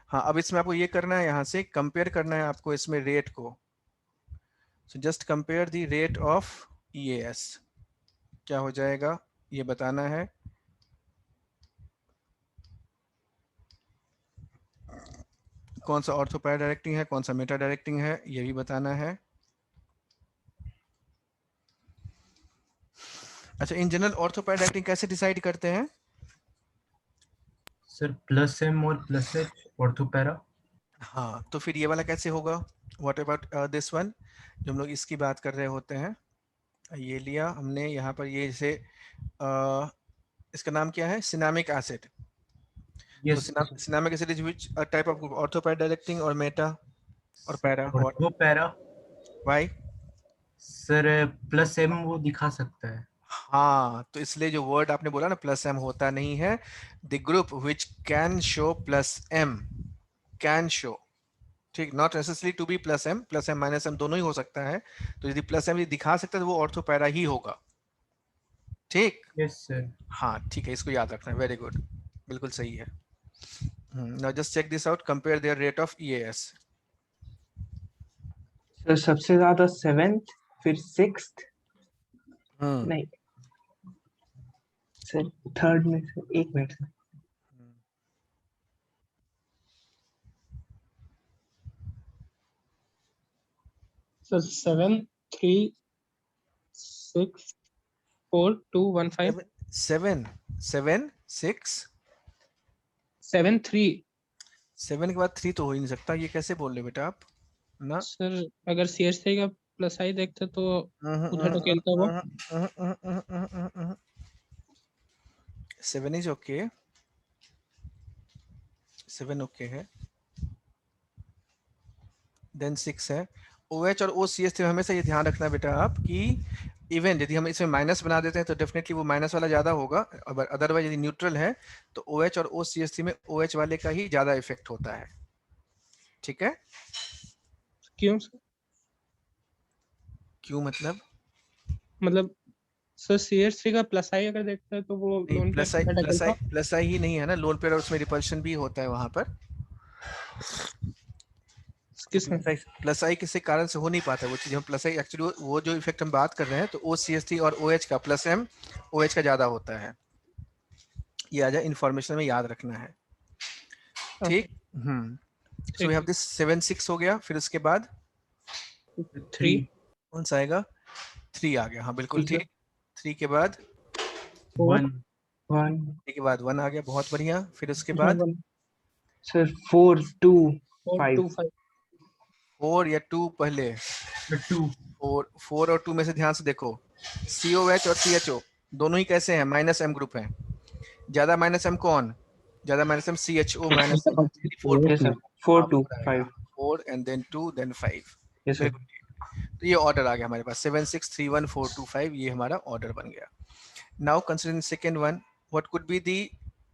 S1: हाँ, अब इसमें आपको ये करना है, यहाँ से कंपेयर करना है आपको इसमें रेट को। So just compare the rate of EAS, क्या हो जाएगा ये बताना है। कौन सा ऑर्थो पैरा डायरेक्टिंग है, कौन सा मेटा डायरेक्टिंग है, ये भी बताना है। अच्छा, in general ortho para directing कैसे डिसाइड करते हैं?
S5: सर +M और +H ऑर्थोपैरा।
S1: हाँ, तो फिर ये वाला कैसे होगा? व्हाट अबाउट दिस वन, जो हम लोग इसकी बात कर रहे होते हैं। ये लिया हमने यहाँ पर, ये जैसे इसका नाम क्या है, सिनामिक एसिड। तो
S5: yes
S1: cinnamic acid is which type of ortho para directing और मेटा और para?
S5: Ortho para.
S1: Why?
S5: Sir +M वो दिखा सकता है।
S1: हाँ, तो इसलिए जो वर्ड आपने बोला ना +M होता नहीं है। The group which can show +M can show, ठीक, not necessary to be +M, +M -M दोनों ही हो सकता है। तो यदि +M दिखा सकता है तो वो ऑर्थो पैरा ही होगा। ठीक,
S5: यस सर।
S1: हाँ ठीक है, इसको याद रखना है। वेरी गुड, बिल्कुल सही है। Now just check this out, compare their rate of EAS।
S2: Sir सबसे ज्यादा 7th, फिर 6th, नहीं सर 3rd में से, एक मिनट सर।
S4: सर 7 3 6 4 2 1 5
S1: 7 7 6
S4: 7 3।
S1: 7 के बाद 3 तो हो ही नहीं सकता, ये कैसे बोल रहे बेटा आप ना।
S4: सर अगर CH3 का +I देखते तो उधर ढकेलता वो।
S1: 7 इज ओके, 7 ओके है, देन 6 है। OH और OCH में हमेशा ये ध्यान रखना बेटा आप कि इवन यदि हम इसमें माइनस बना देते हैं तो डेफिनेटली वो माइनस वाला ज्यादा होगा, अदरवाइज यदि न्यूट्रल है तो OH और OCH में OH वाले का ही ज्यादा इफेक्ट होता है। ठीक है,
S4: क्यों सर?
S1: क्यों मतलब?
S4: मतलब सर CH3 का +I अगर देखते हैं तो वो लोन पे ढकेलता।
S1: प्लस आई ही नहीं है ना, लोन पेयर और उसमें रिपल्शन भी होता है वहां पर।
S4: किसमें?
S1: प्लस आई किसी कारण से हो नहीं पाता वो चीज, हम प्लस आई एक्चुअली वो जो इफेक्ट हम बात कर रहे हैं तो OCH3 और OH का +M OH का ज्यादा होता है। ये आ जाए इन्फॉर्मेशन में याद रखना है। ठीक, सो वी हैव दिस 7 6 हो गया, फिर उसके बाद
S4: 3
S1: कौन सा आएगा? 3 आ गया, हाँ बिल्कुल ठीक। 3 के बाद
S4: 4
S2: 1
S1: 3 के बाद 1 आ गया, बहुत बढ़िया। फिर उसके बाद
S2: सर 4 2
S4: 4
S2: 5
S4: 2 5
S1: 4 या 2 पहले?
S5: 2
S1: 4 और 2 में से ध्यान से देखो, COH और CHO दोनों ही कैसे हैं, -M ग्रुप हैं। ज्यादा -M कौन? ज्यादा -M CHO -M 4
S2: yes sir 4 2 5
S1: 4 and then 2 then 5।
S2: Yes sir.
S1: तो ये ऑर्डर आ गया हमारे पास 7 6 3 1 4 2 5, ये हमारा ऑर्डर बन गया। Now considering second one, what could be the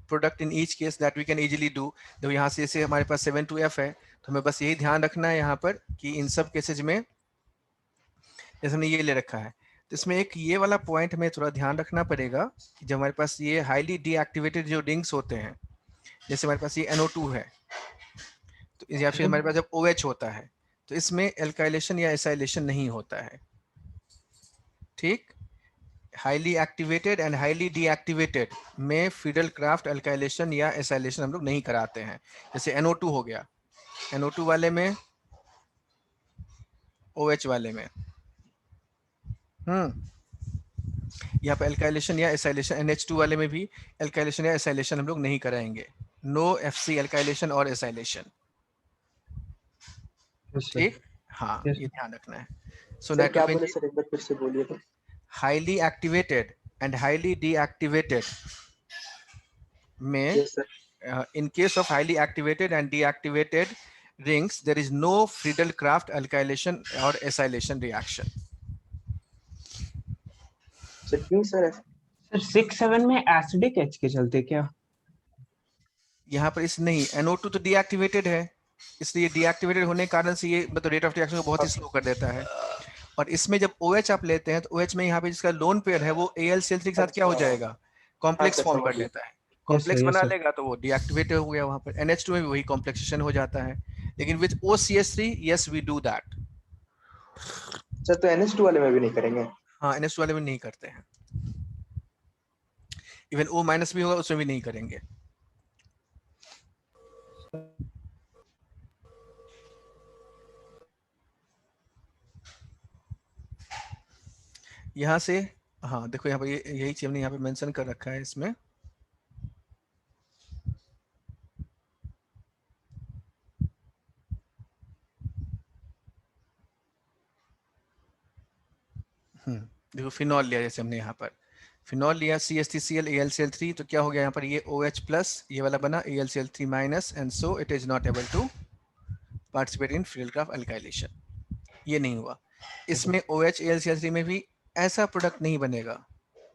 S1: product in each case that we can easily do. तो यहाँ से जैसे हमारे पास 7 to F है, तो हमें बस यही ध्यान रखना है यहाँ पर कि इन सब केसेज में जैसे हमने ये ले रखा है, तो इसमें एक ये वाला पॉइंट हमें थोड़ा ध्यान रखना पड़ेगा कि जब हमारे पास ये हाईली डीएक्टिवेटेड जो रिंग्स होते हैं, जैसे हमारे पास ये NO2 है, तो या फिर हमारे पास जब OH होता है, तो इसमें एल्काइलेशन या एसाइलेशन नहीं होता है। ठीक, highly activated and highly deactivated में फिडल क्राफ्ट एल्काइलेशन या एसाइलेशन हम लोग नहीं कराते हैं। जैसे NO2 हो गया, NO2 वाले में, OH वाले में, यहाँ पे एल्काइलेशन या एसाइलेशन, NH2 वाले में भी एल्काइलेशन या एसाइलेशन हम लोग नहीं कराएंगे। नो FC एल्काइलेशन और एसाइलेशन। ठीक, हाँ ये ध्यान रखना है। सो
S6: क्या बोले सर, एक बार फिर से बोलिए तो।
S1: Highly activated and highly deactivated में, in case of highly activated and deactivated rings, there is no Friedel-Crafts alkylation or acylation reaction.
S6: Sir क्यों सर?
S2: सर 6 7 में एसिडिक एच के चलते क्या?
S1: यहाँ पर इस नहीं, NO2 तो डीएक्टिवेटेड है, इसलिए डीएक्टिवेटेड होने के कारण से ये मतलब रेट ऑफ रिएक्शन को बहुत ही स्लो कर देता है। और इसमें जब OH आप लेते हैं तो OH में यहाँ पे जिसका लोन पेयर है वो AlCl3 के साथ क्या हो जाएगा, कॉम्प्लेक्स
S6: हाँ,
S1: फॉर्म
S6: समझ
S1: कर
S6: गया।
S1: लेता है, कॉम्प्लेक्स
S4: yes
S1: बना
S4: sir.
S1: लेगा तो वो डीएक्टिवेट हो गया वहां पर। NH2 में भी वही कॉम्प्लेक्सेशन हो जाता है, लेकिन with OCH3 yes we do that.
S6: Sir तो NH2 वाले में भी नहीं करेंगे?
S1: हाँ, NH2 वाले में नहीं करते हैं, इवन O माइनस भी होगा उसमें भी नहीं करेंगे। यहाँ से हाँ देखो, यहाँ पर यही चीज हमने यहाँ पे मेंशन कर रखा है इसमें। देखो फिनॉल लिया, जैसे हमने यहाँ पर फिनॉल लिया CH3Cl AlCl3, तो क्या हो गया यहाँ पर, ये OH प्लस ये वाला बना AlCl3 minus, and so it is not able to participate in field of alkylation. ये नहीं हुआ। इसमें OH AlCl3 में भी ऐसा प्रोडक्ट नहीं बनेगा,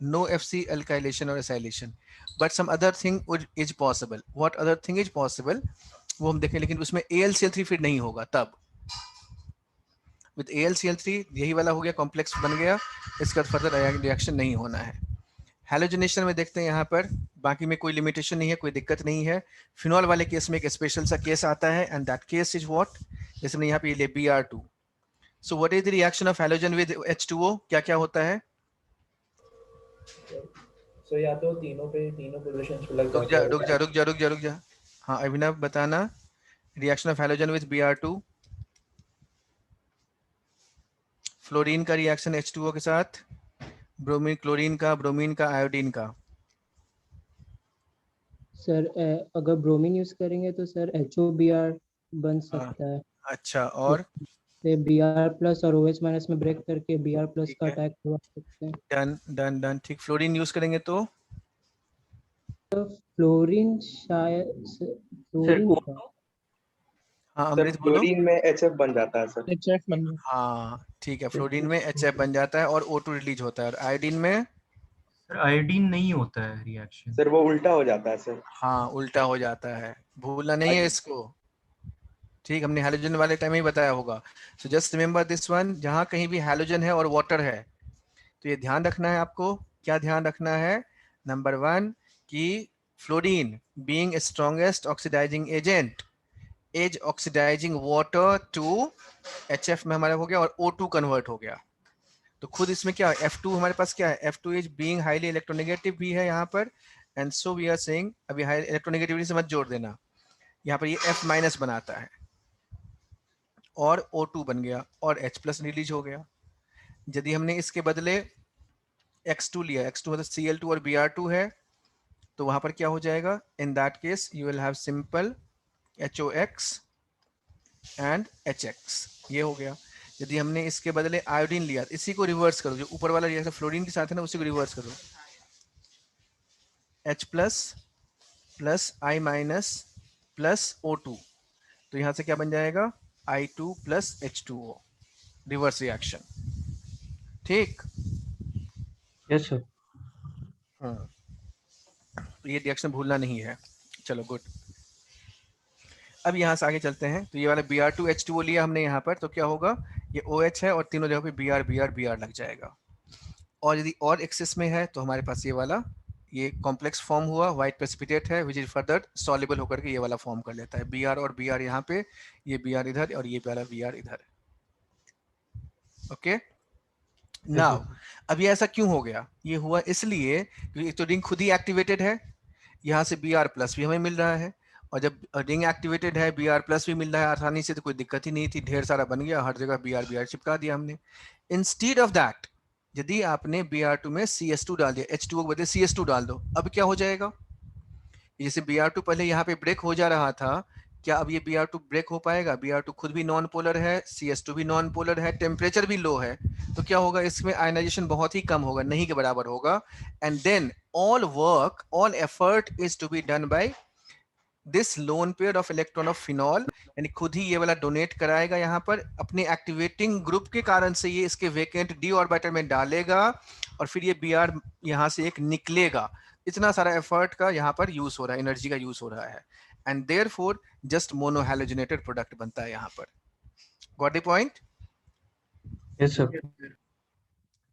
S1: नो FC अल्काइलेशन और acylation, but some other thing is possible. What other thing is possible वो हम देखें, लेकिन उसमें AlCl3 फिर नहीं होगा। तब विद AlCl3 यही वाला हो गया, कॉम्प्लेक्स बन गया, इसका फर्दर रिएक्शन नहीं होना है। हैलोजनेशन में देखते हैं यहाँ पर, बाकी में कोई लिमिटेशन नहीं है, कोई दिक्कत नहीं है। फिनॉल वाले केस में एक स्पेशल सा केस आता है, and that case is what, जैसे हमने यहाँ पे ले Br2। So what is the reaction of halogen with H2O, क्या क्या होता है?
S7: सो या तो तीनों पोजीशंस पे लग
S1: रुक
S7: जाता है।
S1: रुक जा। हाँ अभिनव बताना, reaction of halogen with Br2, fluorine का रिएक्शन H2O के साथ, ब्रोमीन क्लोरीन का, ब्रोमीन का, आयोडीन का।
S4: सर अगर ब्रोमीन यूज करेंगे तो सर HOBr बन सकता है।
S1: अच्छा, और
S4: से Br प्लस और OH माइनस में ब्रेक करके Br प्लस
S1: ठीक
S4: का
S1: है।
S4: अटैक करवा सकते हैं।
S1: डन डन डन, ठीक। फ्लोरीन यूज करेंगे तो
S4: फ्लोरीन शायद फ्लोरीन का
S1: हाँ
S6: सर
S1: अमृत बोलो।
S6: क्लोरीन में HF बन जाता है सर।
S4: HF बन गया।
S1: हाँ ठीक है, फ्लोरीन में HF बन जाता है और O2 रिलीज होता है, और आयोडीन में
S5: सर आयोडीन नहीं होता है रिएक्शन।
S6: सर वो उल्टा हो जाता है सर।
S1: हाँ उल्टा हो जाता है, भूलना नहीं है इसको। ठीक, हमने हैलोजन वाले टाइम ही बताया होगा। So just remember this one, जहाँ कहीं भी हैलोजन है और वाटर है तो ये ध्यान रखना है आपको। क्या ध्यान रखना है? नंबर 1 कि fluorine being strongest oxidising agent as oxidising water to HF में हमारा हो गया और O2 कन्वर्ट हो गया। तो खुद इसमें क्या है, F2 हमारे पास क्या है, F2 is being highly electronegative भी है यहाँ पर, and so we are saying, अभी हाई इलेक्ट्रोनेगेटिविटी से मत जोड़ देना, यहाँ पर ये F माइनस बनाता है और O2 बन गया और H प्लस रिलीज हो गया। यदि हमने इसके बदले X2 लिया, X2 मतलब Cl2 और Br2 है, तो वहां पर क्या हो जाएगा, इन that case you will have simple HOX and HX, ये हो गया। यदि हमने इसके बदले आयोडीन लिया, इसी को रिवर्स करो, जो ऊपर वाला रिएक्शन फ्लोरीन के साथ है ना, उसी को रिवर्स करो, H plus plus I minus plus O2, तो यहां से क्या बन जाएगा, I2 plus H2O, reverse reaction. ठीक,
S2: यस सर।
S1: तो ये रिएक्शन भूलना नहीं है। चलो गुड, अब यहाँ से आगे चलते हैं। तो ये वाला Br2 H2O लिया हमने यहाँ पर, तो क्या होगा, ये OH है और तीनों जगह पे Br लग जाएगा। और यदि और एक्सेस में है तो हमारे पास ये वाला ये कॉम्प्लेक्स फॉर्म हुआ, व्हाइट प्रेसिपिटेट है, विच इज फर्दर सॉल्युबल होकर के ये वाला फॉर्म कर लेता है, Br और Br यहाँ पे, ये Br इधर और ये वाला Br इधर। ओके नाउ, अब ये ऐसा क्यों हो गया? ये हुआ इसलिए क्योंकि एक तो रिंग खुद ही एक्टिवेटेड है, यहाँ से Br प्लस भी हमें मिल रहा है, और जब रिंग एक्टिवेटेड है Br प्लस भी मिल रहा है आसानी से, तो कोई दिक्कत ही नहीं थी, ढेर सारा बन गया, हर जगह Br चिपका दिया हमने। इंस्टीड ऑफ दैट, यदि आपने Br2 में CS2 डाल दिया, H2O के बदले CS2 डाल दो, अब क्या हो जाएगा, जैसे Br2 पहले यहाँ पे ब्रेक हो जा रहा था, क्या अब ये Br2 ब्रेक हो पाएगा? Br2 खुद भी नॉन पोलर है, CS2 भी नॉन पोलर है, टेम्परेचर भी लो है, तो क्या होगा, इसमें आयनाइजेशन बहुत ही कम होगा, नहीं के बराबर होगा, and then all work all effort is to be done by this lone pair of electron of phenol, यानी खुद ही ये वाला डोनेट कराएगा यहाँ पर अपने एक्टिवेटिंग ग्रुप के कारण से, ये इसके वेकेंट d ऑर्बिटल में डालेगा और फिर ये Br यहाँ से एक निकलेगा। इतना सारा एफर्ट का यहाँ पर यूज हो रहा है, एनर्जी का यूज हो रहा है, and therefore just monohalogenated product बनता है यहाँ पर। Got the point?
S2: Yes sir.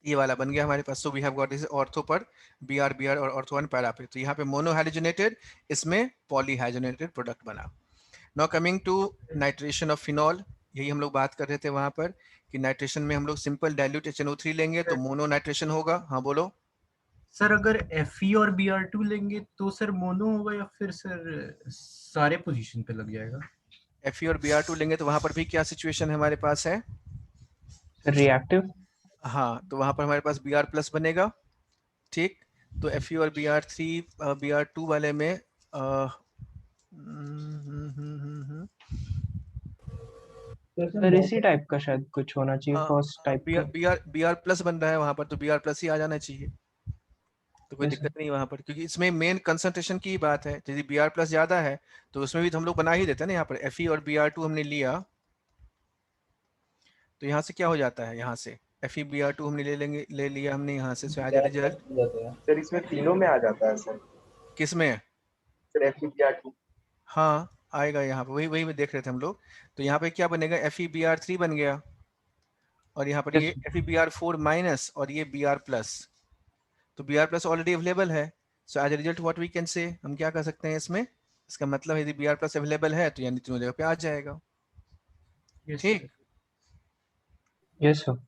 S1: ये वाला बन गया हमारे पास। So we have got this ortho पर Br और ऑर्थो 1 पैरा पे। तो यहाँ पे मोनोहैलोजेनेटेड, इसमें पॉलीहैलोजेनेटेड प्रोडक्ट बना। Now coming to nitration of phenol, यही हम लोग बात कर रहे थे वहां पर कि नाइट्रेशन में हम लोग सिंपल डाइल्यूट HNO3 लेंगे तो मोनो नाइट्रेशन होगा। हाँ बोलो
S5: सर अगर Fe और Br2 लेंगे तो सर मोनो होगा या फिर सर सारे पोजीशन पे लग जाएगा?
S1: Fe और Br2 लेंगे तो वहां पर भी क्या सिचुएशन हमारे पास है?
S2: रिएक्टिव।
S1: हाँ, तो वहां पर हमारे पास Br प्लस बनेगा, ठीक। तो Fe और Br3 Br2 वाले में
S2: सर इसी टाइप का शायद कुछ होना चाहिए, फर्स्ट टाइप का।
S1: Br प्लस बन रहा है वहां पर, तो Br प्लस ही आ जाना चाहिए, तो कोई
S2: Yes,
S1: दिक्कत नहीं वहां पर, क्योंकि इसमें मेन कंसंट्रेशन की बात है। यदि Br प्लस ज्यादा है तो उसमें भी तो हम लोग बना ही देते हैं ना। यहाँ पर Fe और Br2 हमने लिया तो यहाँ से क्या हो जाता है, यहाँ से Fe Br2 हमने ले लिया हमने यहाँ से, आ जाए रिजल्ट।
S6: सर इसमें तीनों में आ जाता है सर।
S1: किस में?
S6: सर Fe
S1: हाँ आएगा यहाँ पे, वही में देख रहे थे हम लोग। तो यहाँ पे क्या बनेगा, Fe Br3 बन गया, और यहाँ पर
S2: Yes,
S1: ये Fe Br4 माइनस और ये Br प्लस। तो Br प्लस ऑलरेडी अवेलेबल है, so as a result what we can say, हम क्या कर सकते हैं इसमें, इसका मतलब यदि Br प्लस अवेलेबल है तो यानी तीनों जगह पे आ जाएगा, ठीक।
S2: Yes sir.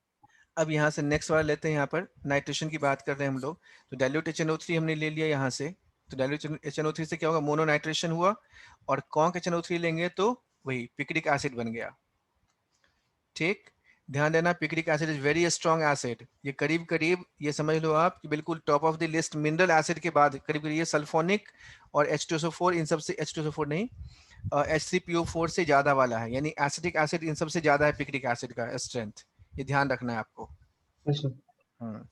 S1: अब यहाँ से नेक्स्ट वाला लेते हैं, यहाँ पर नाइट्रेशन की बात कर रहे हैं हम लोग। तो डाइल्यूट HNO3 हमने ले लिया यहाँ से, तो डाइल्यूट HNO3 से क्या होगा, मोनो नाइट्रेशन हुआ, और कॉन्क HNO3 लेंगे तो वही पिक्रिक एसिड बन गया, ठीक। ध्यान देना, picric acid is very strong acid. ये करीब करीब ये समझ लो आप कि बिल्कुल top of the list mineral acid के बाद करीब करीब ये सल्फोनिक और H2SO4 इन सब से, H2SO4 नहीं H3PO4 से ज्यादा वाला है, यानी एसिटिक एसिड इन सब से ज्यादा है पिक्रिक एसिड का स्ट्रेंथ, ये ध्यान रखना है आपको।
S2: Yes sir.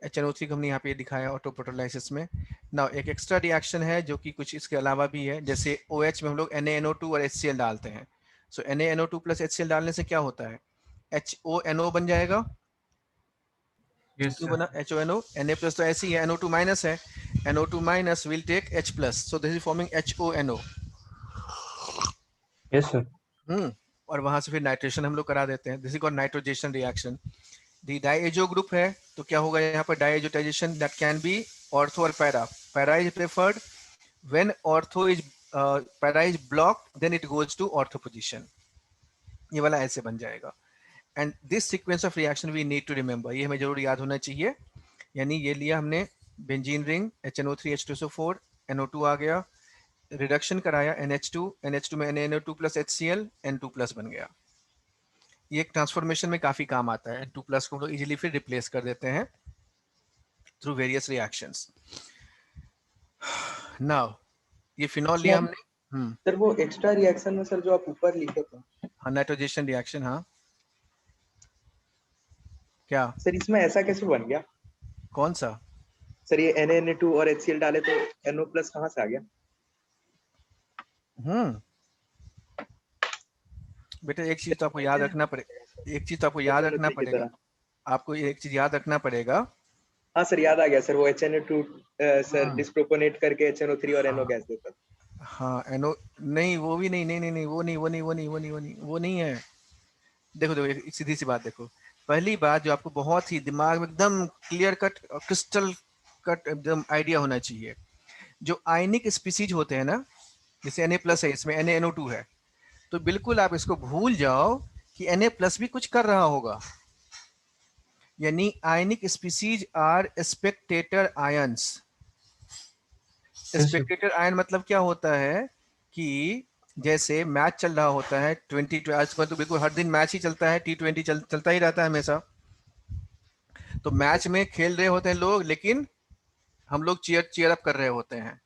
S1: HNO3 को हमने यहाँ पे दिखाया ऑटो प्रोटोलाइसिस में। नाउ एक एक्स्ट्रा रिएक्शन है जो कि कुछ इसके अलावा भी है, जैसे OH में हम लोग NaNO2 और HCl डालते हैं। सो NaNO2 प्लस HCl डालने से क्या होता है, HONO बन जाएगा। क्यों बना HONO? Na प्लस तो ऐसे ही है, NO2 माइनस है, NO2 minus will take H plus, so this is forming HONO।
S2: Yes sir.
S1: और वहां से फिर नाइट्रेशन हम लोग करा देते हैं, this is called nitrogenation reaction. The diazo group है तो क्या होगा यहाँ पर, diazotisation that can be ortho और para. Para is preferred, when ortho is para is blocked then it goes to ortho position, ये वाला ऐसे बन जाएगा। And this sequence of reaction we need to remember, ये हमें जरूर याद होना चाहिए। यानी ये लिया हमने benzene ring, HNO3 H2SO4 NO2 आ गया, रिडक्शन कराया NH2 में NaNO2 plus HCl N2 plus बन गया। ये एक ट्रांसफॉर्मेशन में काफी काम आता है, N2 प्लस को हम लोग इजीली फिर रिप्लेस कर देते हैं थ्रू वेरियस रिएक्शंस। नाउ ये फिनॉल लिया हमने।
S6: सर वो एक्स्ट्रा रिएक्शन में सर जो आप ऊपर लिखे थे,
S1: हाँ नाइट्रोजेशन रिएक्शन, हाँ क्या
S6: सर इसमें ऐसा कैसे बन गया?
S1: कौन सा?
S6: सर ये Na2 और HCl डाले तो NO प्लस कहाँ से आ गया?
S1: बेटा एक चीज तो आपको याद रखना पड़ेगा, आपको एक चीज याद रखना पड़ेगा।
S6: हाँ सर याद आ गया सर, वो HNO2 सर डिस्प्रोपोनेट करके HNO3 और NO गैस देता था।
S1: हाँ NO नहीं, वो भी नहीं, वो नहीं है। देखो एक सीधी सी बात देखो, पहली बात जो आपको बहुत ही दिमाग में एकदम क्लियर कट क्रिस्टल कट एकदम आइडिया होना चाहिए, जो आयनिक स्पीसीज होते हैं ना, जैसे Na प्लस है, इसमें NaNO2 है, तो बिल्कुल आप इसको भूल जाओ कि Na प्लस भी कुछ कर रहा होगा। यानी ionic species are spectator ions. Spectator ion मतलब क्या होता है कि जैसे मैच चल रहा होता है 20 आजकल तो बिल्कुल हर दिन मैच ही चलता है, T20 चलता ही रहता है हमेशा। तो मैच में खेल रहे होते हैं लोग, लेकिन हम लोग चीयर अप कर रहे होते हैं,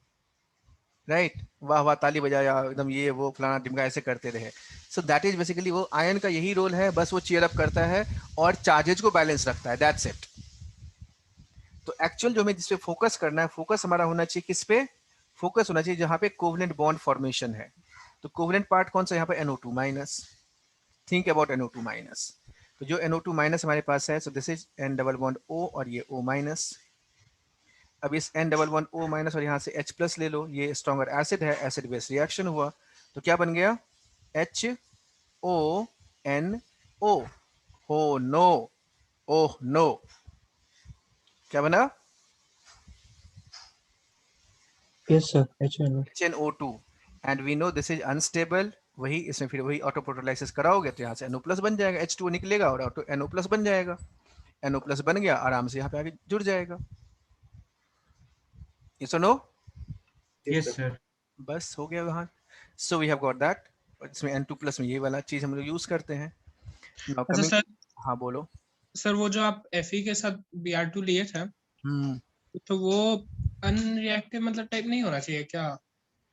S1: राइट, वाह वाह ताली बजाया एकदम, ये वो फलाना ढिमका ऐसे करते रहे। सो दैट इज बेसिकली वो आयन का यही रोल है, बस वो चीयर अप करता है और चार्जेज को बैलेंस रखता है, दैट्स इट। तो एक्चुअल जो हमें जिस पे फोकस करना है, फोकस हमारा होना चाहिए किस पे, फोकस होना चाहिए जहां पे कोवलेंट बॉन्ड फॉर्मेशन है। तो कोवलेंट पार्ट कौन सा, यहाँ पे NO2 minus, think about NO2 minus. तो जो NO2 माइनस हमारे पास है, सो this is N double bond O और ये O माइनस। अब इस N11O माइनस और यहाँ से H प्लस ले लो, ये स्ट्रॉन्गर एसिड है, एसिड बेस रिएक्शन हुआ, तो क्या बन गया HONO। हो नो, ओह नो, क्या बना
S2: yes sir, HNO।
S1: HNO2 and we know this is unstable. वही इसमें फिर वही ऑटो प्रोटोलाइसिस कराओगे तो यहाँ से NO प्लस बन जाएगा, H2O निकलेगा और ऑटो NO प्लस बन जाएगा। NO प्लस बन गया, आराम से यहाँ पे आगे जुड़ जाएगा। ये सुनो,
S5: यस सर।
S1: बस हो गया वहाँ। So we have got that. इसमें N2 प्लस में ये वाला चीज हम लोग यूज करते हैं। Now
S4: अच्छा
S1: coming-
S4: सर,
S1: हाँ बोलो।
S4: सर वो जो आप Fe के साथ Br2 लिए थे, तो वो अनरिएक्टिव मतलब टाइप नहीं होना चाहिए क्या?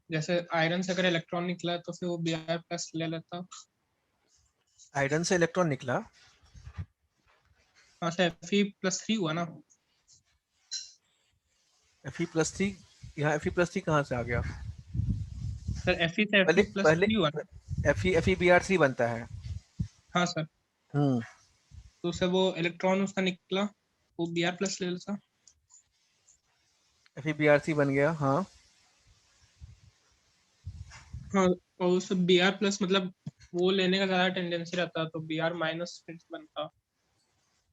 S4: जैसे आयरन से अगर इलेक्ट्रॉन निकला तो फिर वो Br प्लस ले लेता।
S1: आयरन से इलेक्ट्रॉन निकला,
S4: हाँ सर, Fe+3 हुआ ना।
S1: Fe+3, यहाँ Fe+3 कहाँ से आ गया?
S4: सर Fe से
S1: पहले
S4: Fe+3 हुआ ना।
S1: FeBr3 बनता है।
S4: हाँ सर, तो उससे वो इलेक्ट्रॉन उसका निकला, वो Br प्लस ले लेता।
S1: FeBr3 बन गया, हाँ।
S4: हाँ, और उससे Br प्लस मतलब वो लेने का ज्यादा टेंडेंसी रहता, तो Br माइनस फिर बनता,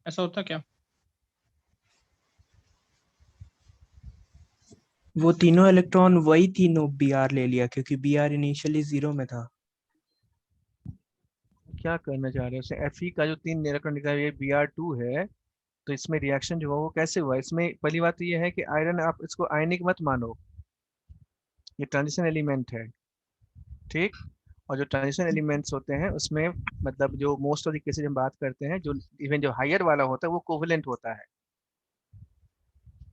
S4: ऐसा होता क्या?
S2: वो तीनों इलेक्ट्रॉन वही तीनों Br ले लिया क्योंकि Br इनिशियली 0 में था।
S1: क्या करना चाह रहे हो? Fe का जो 3 इलेक्ट्रॉन निकला ये Br2 है, तो इसमें रिएक्शन जो हुआ वो कैसे हुआ? इसमें पहली बात तो ये है कि आयरन, आप इसको आयनिक मत मानो, ये ट्रांजिशन एलिमेंट है, ठीक। और जो ट्रांजिशन एलिमेंट्स होते हैं उसमें मतलब जो मोस्ट ऑफ द केसेस हम बात करते हैं, जो इवन जो हायर वाला होता है वो कोवेलेंट होता है।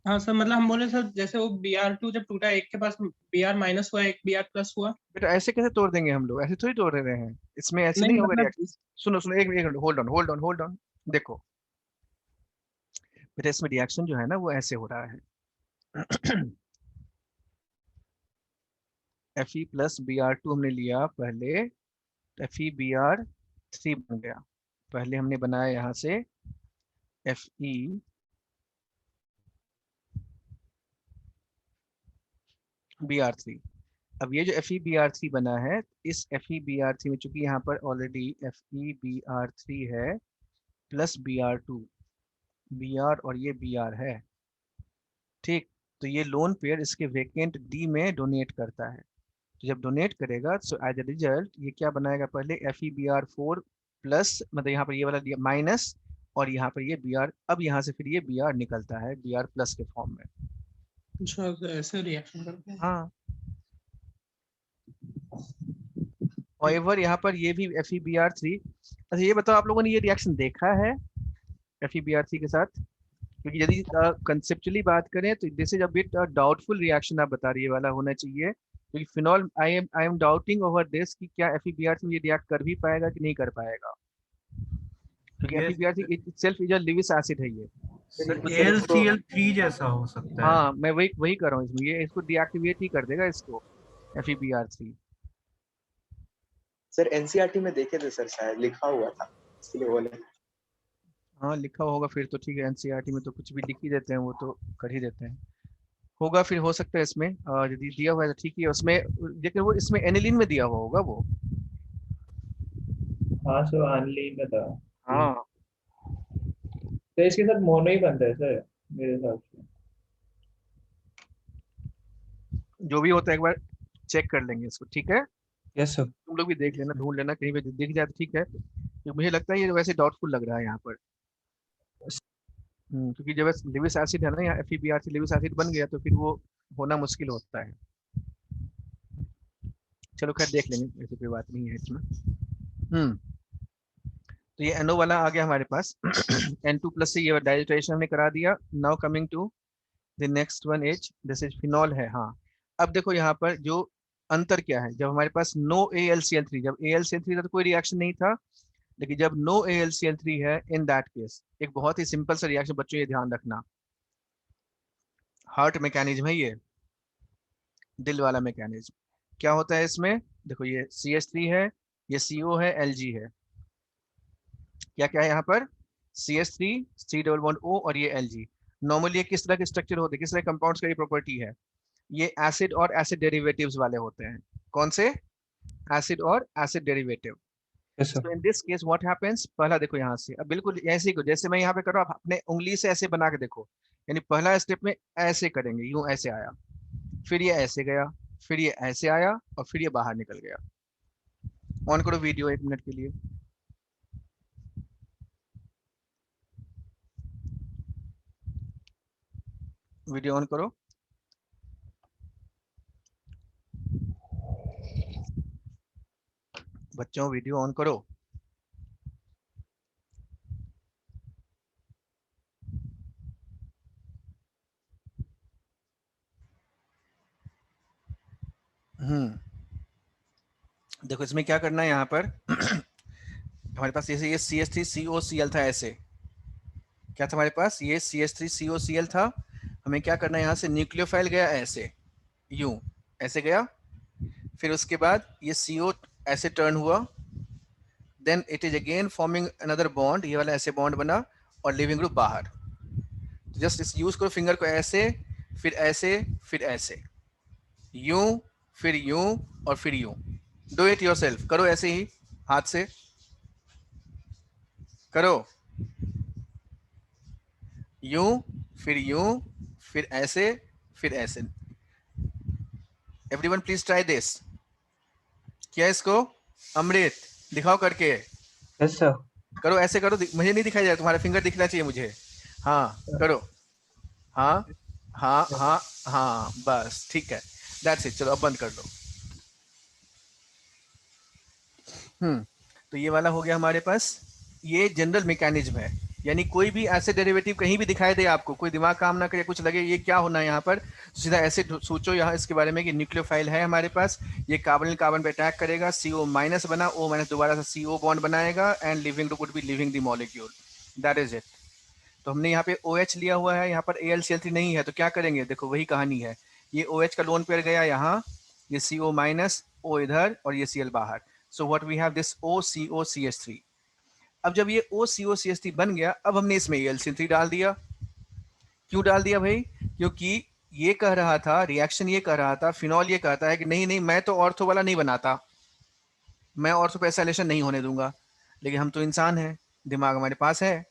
S4: हाँ सर, मतलब हम बोले सर जैसे वो Br2 जब टूटा, एक के पास Br माइनस हुआ, एक Br प्लस हुआ।
S1: बेटा ऐसे कैसे तोड़ देंगे हम लोग? ऐसे थोड़ी तोड़ रहे हैं, इसमें ऐसे नहीं होगा
S4: मतलब
S1: रिएक्शन। सुनो सुनो, एक मिनट, होल्ड ऑन, देखो बेटा, इसमें रिएक्शन जो है ना वो ऐसे हो रहा है। Fe प्लस Br2 हमने लिया पहले, FeBr3 बन गया। पहले हमने बनाया यहाँ से Fe Br3। अब ये जो FeBr3 बना है, इस FeBr3 में चूंकि यहाँ पर ऑलरेडी FeBr3 है प्लस Br2, Br और ये Br है, ठीक। तो ये लोन पेयर इसके वेकेंट D में डोनेट करता है। तो जब डोनेट करेगा तो एज ए रिजल्ट ये क्या बनाएगा? पहले FeBr4 प्लस, मतलब यहाँ पर ये वाला माइनस, और यहाँ पर ये Br, अब यहाँ से फिर ये Br निकलता है Br प्लस के फॉर्म में।
S4: अच्छा, तो ऐसे रिएक्शन करते हैं।
S1: हाँ, और यहाँ पर ये भी FeBr3। अच्छा ये बताओ, आप लोगों ने ये रिएक्शन देखा है FeBr3 के साथ? क्योंकि यदि कंसेप्चुअली बात करें तो this is a bit doubtful reaction आप बता रही है वाला होना चाहिए, क्योंकि phenol I am doubting over this कि क्या FeBr3 ये रिएक्ट कर भी पाएगा कि नहीं कर पाएगा, क्योंकि
S5: Yes,
S1: FeBr3 itself is a Lewis acid है ये।
S5: AlCl3 जैसा हो सकता है।
S1: हाँ, मैं वही कर रहा हूँ, इसमें ये इसको डीएक्टिवेट ही कर देगा इसको, FeBr3।
S6: सर एनसीईआरटी में देखे थे सर, शायद लिखा हुआ था, इसलिए बोले।
S1: हाँ लिखा होगा फिर तो ठीक है, एनसीईआरटी में तो कुछ भी लिख ही देते हैं, वो तो कर ही देते हैं। होगा फिर, हो सकता है इसमें यदि दिया हुआ है तो ठीक है, उसमें लेकिन वो इसमें एनिलीन में दिया हुआ होगा वो।
S7: हाँ सर, आनलीन में था।
S1: हाँ
S7: तो इसके साथ मोनो ही बनता है सर मेरे हिसाब से।
S1: जो भी होता है एक बार चेक कर लेंगे इसको, ठीक है।
S2: Yes sir.
S1: तुम लोग भी देख लेना, ढूंढ लेना, कहीं पे दिख जाए तो ठीक है, क्योंकि मुझे लगता है ये वैसे डाउटफुल लग रहा है यहाँ पर। क्योंकि जब लिविस एसिड है ना, यहाँ FeBr3 लिविस एसिड बन गया तो फिर वो होना मुश्किल होता है। चलो खैर देख लेंगे, ऐसी कोई बात नहीं है इसमें। तो ये NO वाला आ गया हमारे पास। N2 प्लस से ये डाइल्यूट्रेशन हमने करा दिया। Now coming to the next one is, this is phenol है। हाँ, अब देखो यहाँ पर जो अंतर क्या है, जब हमारे पास नो AlCl3, जब AlCl3 था तो कोई रिएक्शन नहीं था, लेकिन जब नो AlCl3 है, इन दैट केस एक बहुत ही सिंपल सा रिएक्शन, बच्चों ये ध्यान रखना, हार्ट मैकेनिज्म है ये, दिल वाला मैकेनिज्म। क्या होता है इसमें? देखो ये CH3 है, ये CO है, Lg है, क्या क्या है यहाँ पर? CH3 3 डबल बॉन्ड O और ये Lg। नॉर्मली ये किस तरह के स्ट्रक्चर होते हैं, किस तरह कंपाउंड्स का ये प्रॉपर्टी है, ये एसिड और एसिड डेरिवेटिव्स वाले होते हैं। कौन से? एसिड और acid derivative.
S2: Yes sir.
S1: So in this case what happens, पहला देखो यहाँ से, अब बिल्कुल ऐसे ही जैसे मैं यहाँ पे कर रहा हूँ, आप अपने उंगली से ऐसे बना के देखो, यानी पहला स्टेप में ऐसे करेंगे, यूं ऐसे आया, फिर ये ऐसे गया, फिर ये ऐसे आया और फिर ये बाहर निकल गया। ऑन करो वीडियो 1 मिनट के लिए। वीडियो ऑन करो। बच्चों वीडियो ऑन करो। देखो इसमें क्या करना है यहाँ पर हमारे पास जैसे ये CH3COCl था, ऐसे क्या था हमारे पास, ये CH3COCl था, हमें क्या करना है, यहाँ से न्यूक्लियोफाइल गया ऐसे, यूं ऐसे गया, फिर उसके बाद ये CO ऐसे टर्न हुआ, then it is again forming another bond, ये वाला ऐसे बॉन्ड बना और लिविंग ग्रुप बाहर। जस्ट इस यूज करो फिंगर को ऐसे, फिर ऐसे, फिर ऐसे, यूं, फिर यूं और फिर यूं। डू इट योरसेल्फ, करो ऐसे ही हाथ से करो, यूं, फिर यूं, फिर ऐसे, फिर ऐसे। Everyone please try this. क्या इसको अमृत दिखाओ करके।
S2: Yes sir.
S1: करो ऐसे करो, मुझे नहीं दिखाई जाए, तुम्हारा फिंगर दिखना चाहिए मुझे। हाँ करो, हाँ हाँ हाँ हाँ, बस ठीक है, दैट्स इट। चलो अब बंद कर लो। तो ये वाला हो गया हमारे पास, ये जनरल मैकेनिज्म है, यानी कोई भी ऐसे डेरिवेटिव कहीं भी दिखाई दे आपको, कोई दिमाग काम ना करे, कुछ लगे ये क्या होना है यहाँ पर, सीधा ऐसे सोचो यहाँ इसके बारे में कि न्यूक्लियोफाइल है हमारे पास, ये कार्बन कार्बन पे अटैक करेगा, CO माइनस बना, O माइनस दोबारा से CO बॉन्ड बनाएगा and living would be living the molecule, that is it. तो हमने यहाँ पे OH लिया हुआ है, यहाँ पर AlCl3 नहीं है, तो क्या करेंगे, देखो वही कहानी है, ये OH का लोन पेयर गया यहाँ, ये CO माइनस, O इधर और ये Cl बाहर। So what we have this OCOCH3। अब जब ये OCOCH3 बन गया, अब हमने इसमें AlCl3 डाल दिया। क्यों डाल दिया भाई? क्योंकि ये कह रहा था, रिएक्शन ये कह रहा था, फिनॉल ये कहता है कि नहीं नहीं मैं तो ऑर्थो वाला नहीं बनाता, मैं ऑर्थो पे एसाइलेशन नहीं होने दूंगा, लेकिन हम तो इंसान हैं, दिमाग हमारे पास है,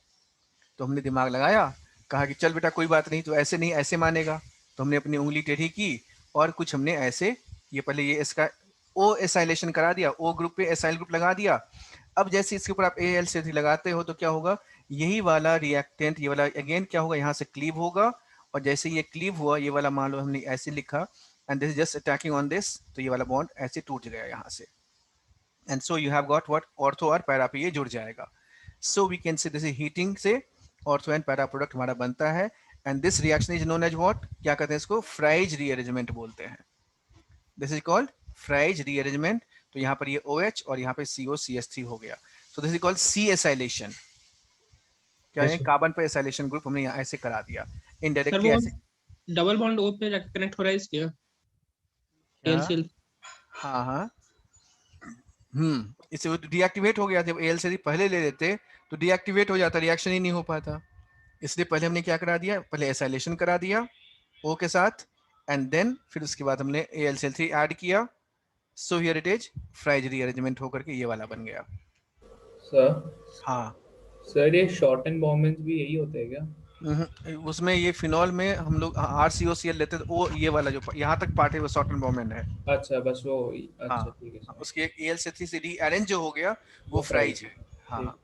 S1: तो हमने दिमाग लगाया, कहा कि चल बेटा कोई बात नहीं, तो ऐसे नहीं ऐसे मानेगा, तो हमने अपनी उंगली टेढ़ी की और कुछ हमने ऐसे, ये पहले ये इसका O एसाइलेशन करा दिया, O ग्रुप पे एसाइल ग्रुप लगा दिया। अब जैसे इसके ऊपर आप AlCl3 लगाते हो तो क्या होगा, यही वाला रिएक्टेंट, ये वाला अगेन क्या होगा, यहाँ से क्लीव होगा, और जैसे ये क्लीव हुआ, ये वाला मान लो हमने ऐसे लिखा and this is just attacking on this, तो ये वाला बॉन्ड ऐसे टूट गया यहाँ से, and so you have got what, ortho और पैरा पे ये जुड़ जाएगा। So we can say this is heating से ऑर्थो एंड पैरा प्रोडक्ट हमारा बनता है, and this reaction is known as what, क्या कहते हैं इसको, फ्राइज रीअरेंजमेंट बोलते हैं। This is called Fries rearrangement. तो यहाँ पर ये OH और यहाँ पे COCH3 हो गया, सो this is called C acylation. क्या है, कार्बन पे एसाइलेशन ग्रुप हमने यहाँ ऐसे करा दिया इनडायरेक्टली ऐसे।
S4: डबल बॉन्ड O पे जाके कनेक्ट हो रहा है इसके AlCl।
S1: हाँ हाँ, इससे डीएक्टिवेट हो गया, जब AlCl पहले ले लेते तो डीएक्टिवेट हो जाता, रिएक्शन ही नहीं हो पाता, इसलिए पहले हमने क्या करा दिया, पहले एसाइलेशन करा दिया O के साथ, एंड देन फिर उसके बाद हमने AlCl3 ऐड किया। So here it is fries rearrangement होकर के ये वाला बन गया।
S7: सर
S1: हाँ
S7: सर ये शॉर्ट एंड मोमेंट्स भी यही होते हैं क्या?
S1: उसमें ये फिनॉल में हम लोग RCOCl लेते थे, वो ये वाला जो यहाँ तक पार्ट है वो शॉर्ट एंड बॉम्बेंड है।
S7: अच्छा बस वो, अच्छा
S1: हाँ,
S7: ठीक है सर।
S1: उसके एक AlCl3 से रीअरेंज जो हो गया वो फ्राइज है। हाँ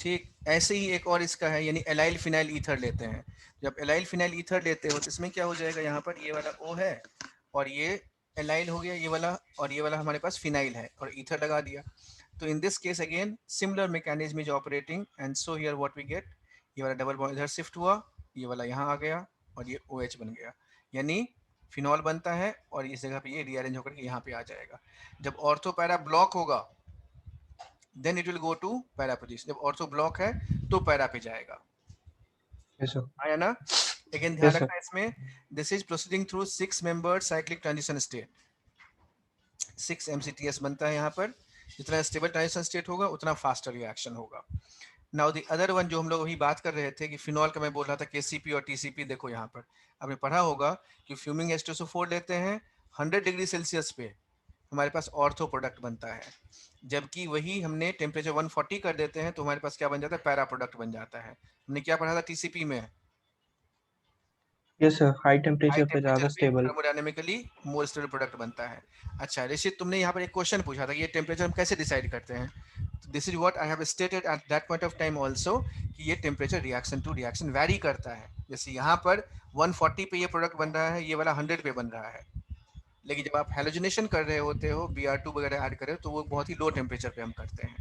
S1: ठीक, ऐसे ही एक और इसका है, यानी एलाइल फिनाइल ईथर लेते हैं। जब एलाइल फिनाइल ईथर लेते हो तो इसमें क्या हो जाएगा, यहाँ पर ये वाला O है और ये एलाइल हो गया ये वाला, और ये वाला हमारे पास फिनाइल है और ईथर लगा दिया। तो in this case again similar mechanism is operating, and so here what we get, ये वाला डबल बॉन्ड इधर शिफ्ट हुआ, ये वाला यहाँ आ गया और ये OH बन गया, यानी फिनॉल बनता है और इस जगह पे ये रीअरेंज होकर के यहाँ पे आ जाएगा। जब ऑर्थो पैरा ब्लॉक होगा then it will go to para position, जब ऑर्थो ब्लॉक है तो पैरा पे जाएगा।
S2: Yes sir.
S1: आया ना? अगेन ध्यान रखना इसमें, this is proceeding through 6 membered cyclic transition state, 6 MCTS बनता है यहाँ पर। जितना स्टेबल ट्रांजिशन स्टेट होगा उतना फास्टर रिएक्शन होगा। नाउ द अदर वन जो हम लोग अभी बात कर रहे थे कि फिनॉल का मैं बोल रहा था केसीपी और टीसीपी, देखो यहाँ पर आपने पढ़ा होगा कि फ्यूमिंग H2SO4 लेते हैं 100 डिग्री सेल्सियस पे हमारे पास ऑर्थो प्रोडक्ट बनता है, जबकि वही हमने टेम्परेचर 140 कर देते हैं तो हमारे पास क्या बन जाता है, पैरा प्रोडक्ट बन जाता है। हमने क्या पढ़ा था टीसीपी में,
S2: yes sir, high
S1: high
S2: temperature पे ज्यादा
S1: टेम्परेचर पे
S2: stable.
S1: Thermodynamically more stable product बनता है। अच्छा ऋषित, तुमने यहाँ पर एक क्वेश्चन पूछा था कि ये टेम्परेचर हम कैसे डिसाइड करते हैं, this is what I have stated at that point of time also कि ये temperature reaction to reaction vary करता है। जैसे यहाँ पर 140 पे ये प्रोडक्ट बन रहा है, ये वाला 100 पे बन रहा है, लेकिन जब आप हैलोजिनेशन कर रहे होते हो, Br2 वगैरह ऐड कर रहे हो, तो वो बहुत ही लो टेम्परेचर पे हम करते हैं,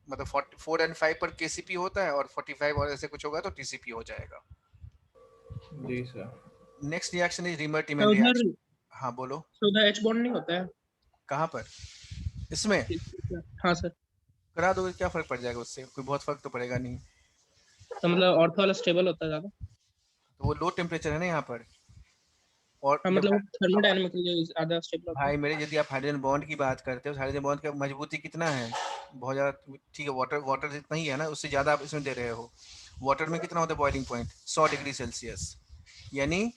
S1: मतलब 4 and 5 पर केसीपी होता है और 45 और ऐसे कुछ होगा तो टीसीपी हो जाएगा।
S3: जी सर।
S1: नेक्स्ट रिएक्शन इज
S4: तो
S1: रिमर-टिमन
S4: उधर
S1: रिएक्शन। हाँ बोलो।
S4: तो उधर एच बॉन्ड नहीं होता है?
S1: कहाँ पर? इसमें
S4: हाँ सर।
S1: करा दोगे, क्या फर्क पड़ जाएगा उससे, कोई बहुत फर्क तो पड़ेगा नहीं,
S4: तो मतलब ऑर्थो वाला स्टेबल होता है ज्यादा?
S1: तो वो लो टेम्परेचर है ना यहाँ पर। और
S4: हाँ, मतलब थर्मोडायनामिकली ज्यादा स्टेबल होता है।
S1: भाई मेरे, यदि आप हाइड्रोजन बॉन्ड की बात करते हो, हाइड्रोजन बॉन्ड का मजबूती कितना है, बहुत ज़्यादा, ठीक है, वाटर जितना ही है ना, उससे ज़्यादा आप इसमें दे रहे हो। वाटर में कितना होता है बॉइलिंग पॉइंट, 100 डिग्री सेल्सियस, यानी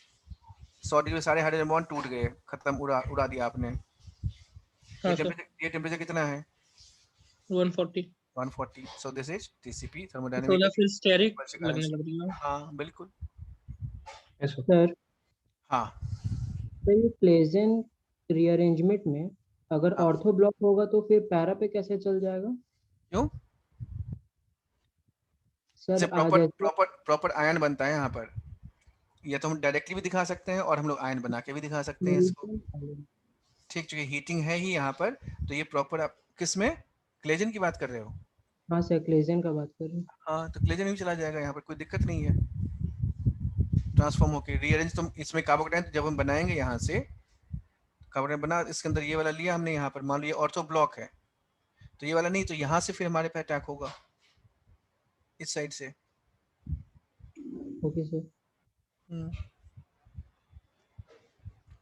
S1: 100 डिग्री सारे हाइड्रोजन बॉन्ड टूट गए, खत्म, उड़ा दिया आपने।
S4: हाँ सर,
S1: ये टेम्परेचर कितना है,
S4: 140।
S1: 140, सो दिस इज टीसीपी,
S4: तो उधर
S1: थर्मोडायनामिक।
S4: फिर स्टेरिक लगने लग रही है।
S1: हाँ बिल्कुल।
S2: Yes sir.
S8: सर
S1: हाँ
S8: तो ये प्लेजेंट रीअरेंजमेंट में अगर
S1: हाँ।
S8: ऑर्थो ब्लॉक होगा तो फिर पैरा पे कैसे चल जाएगा
S1: क्यों?
S8: सर?
S1: प्रॉपर आयन बनता है यहाँ पर, या तो हम डायरेक्टली भी दिखा सकते हैं और हम लोग आयन बना के भी दिखा सकते हैं इसको, ठीक, चूंकि हीटिंग है ही यहाँ पर, तो ये प्रॉपर, आप किस में, क्लेजन की बात कर रहे हो?
S8: हाँ सर, क्लेजन का बात कर रहे हैं।
S1: हाँ, तो क्लेजन भी चला जाएगा यहाँ पर, कोई दिक्कत नहीं है, ट्रांसफॉर्म होके रीअरेंज। तो इसमें कार्बोकेटाइन जब हम बनाएंगे यहाँ से, कार्बोकेटाइन बना, इसके अंदर ये वाला लिया हमने, यहाँ पर मान लो ये ऑर्थो ब्लॉक है, तो ये वाला नहीं, तो यहाँ से फिर हमारे पे अटैक होगा इस साइड से।
S8: Okay sir.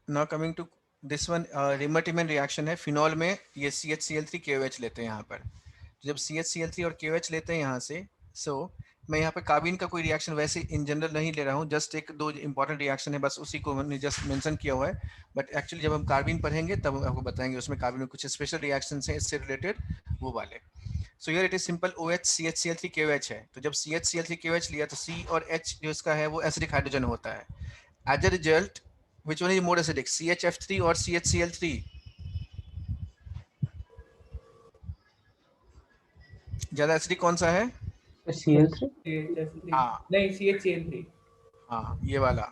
S1: Now coming to this one, Reimer Tiemann reaction है फिनॉल में, ये CHCl3 KOH लेते हैं यहाँ पर। जब CHCl3 और KOH लेते हैं यहाँ से, मैं यहाँ पर कार्बिन का कोई रिएक्शन वैसे इन जनरल नहीं ले रहा हूँ, जस्ट एक दो इंपॉर्टेंट रिएक्शन है बस, उसी को मैंने जस्ट मेंशन किया हुआ है, बट एक्चुअली जब हम कार्बिन पढ़ेंगे तब आपको बताएंगे उसमें कार्बिन में कुछ स्पेशल रिएक्शंस हैं इससे रिलेटेड, वो वाले। So here it is simple OH CHCl3 KOH है, तो जब CHCl3 KOH लिया तो C और H जो इसका है वो एसिडिक हाइड्रोजन होता है। As a result which one is more acidic, CHF3 or CHCl3? ज्यादा एसिडिक कौन सा है?
S2: CL3।
S1: हाँ
S7: नहीं, CHCl3।
S1: हाँ ये वाला,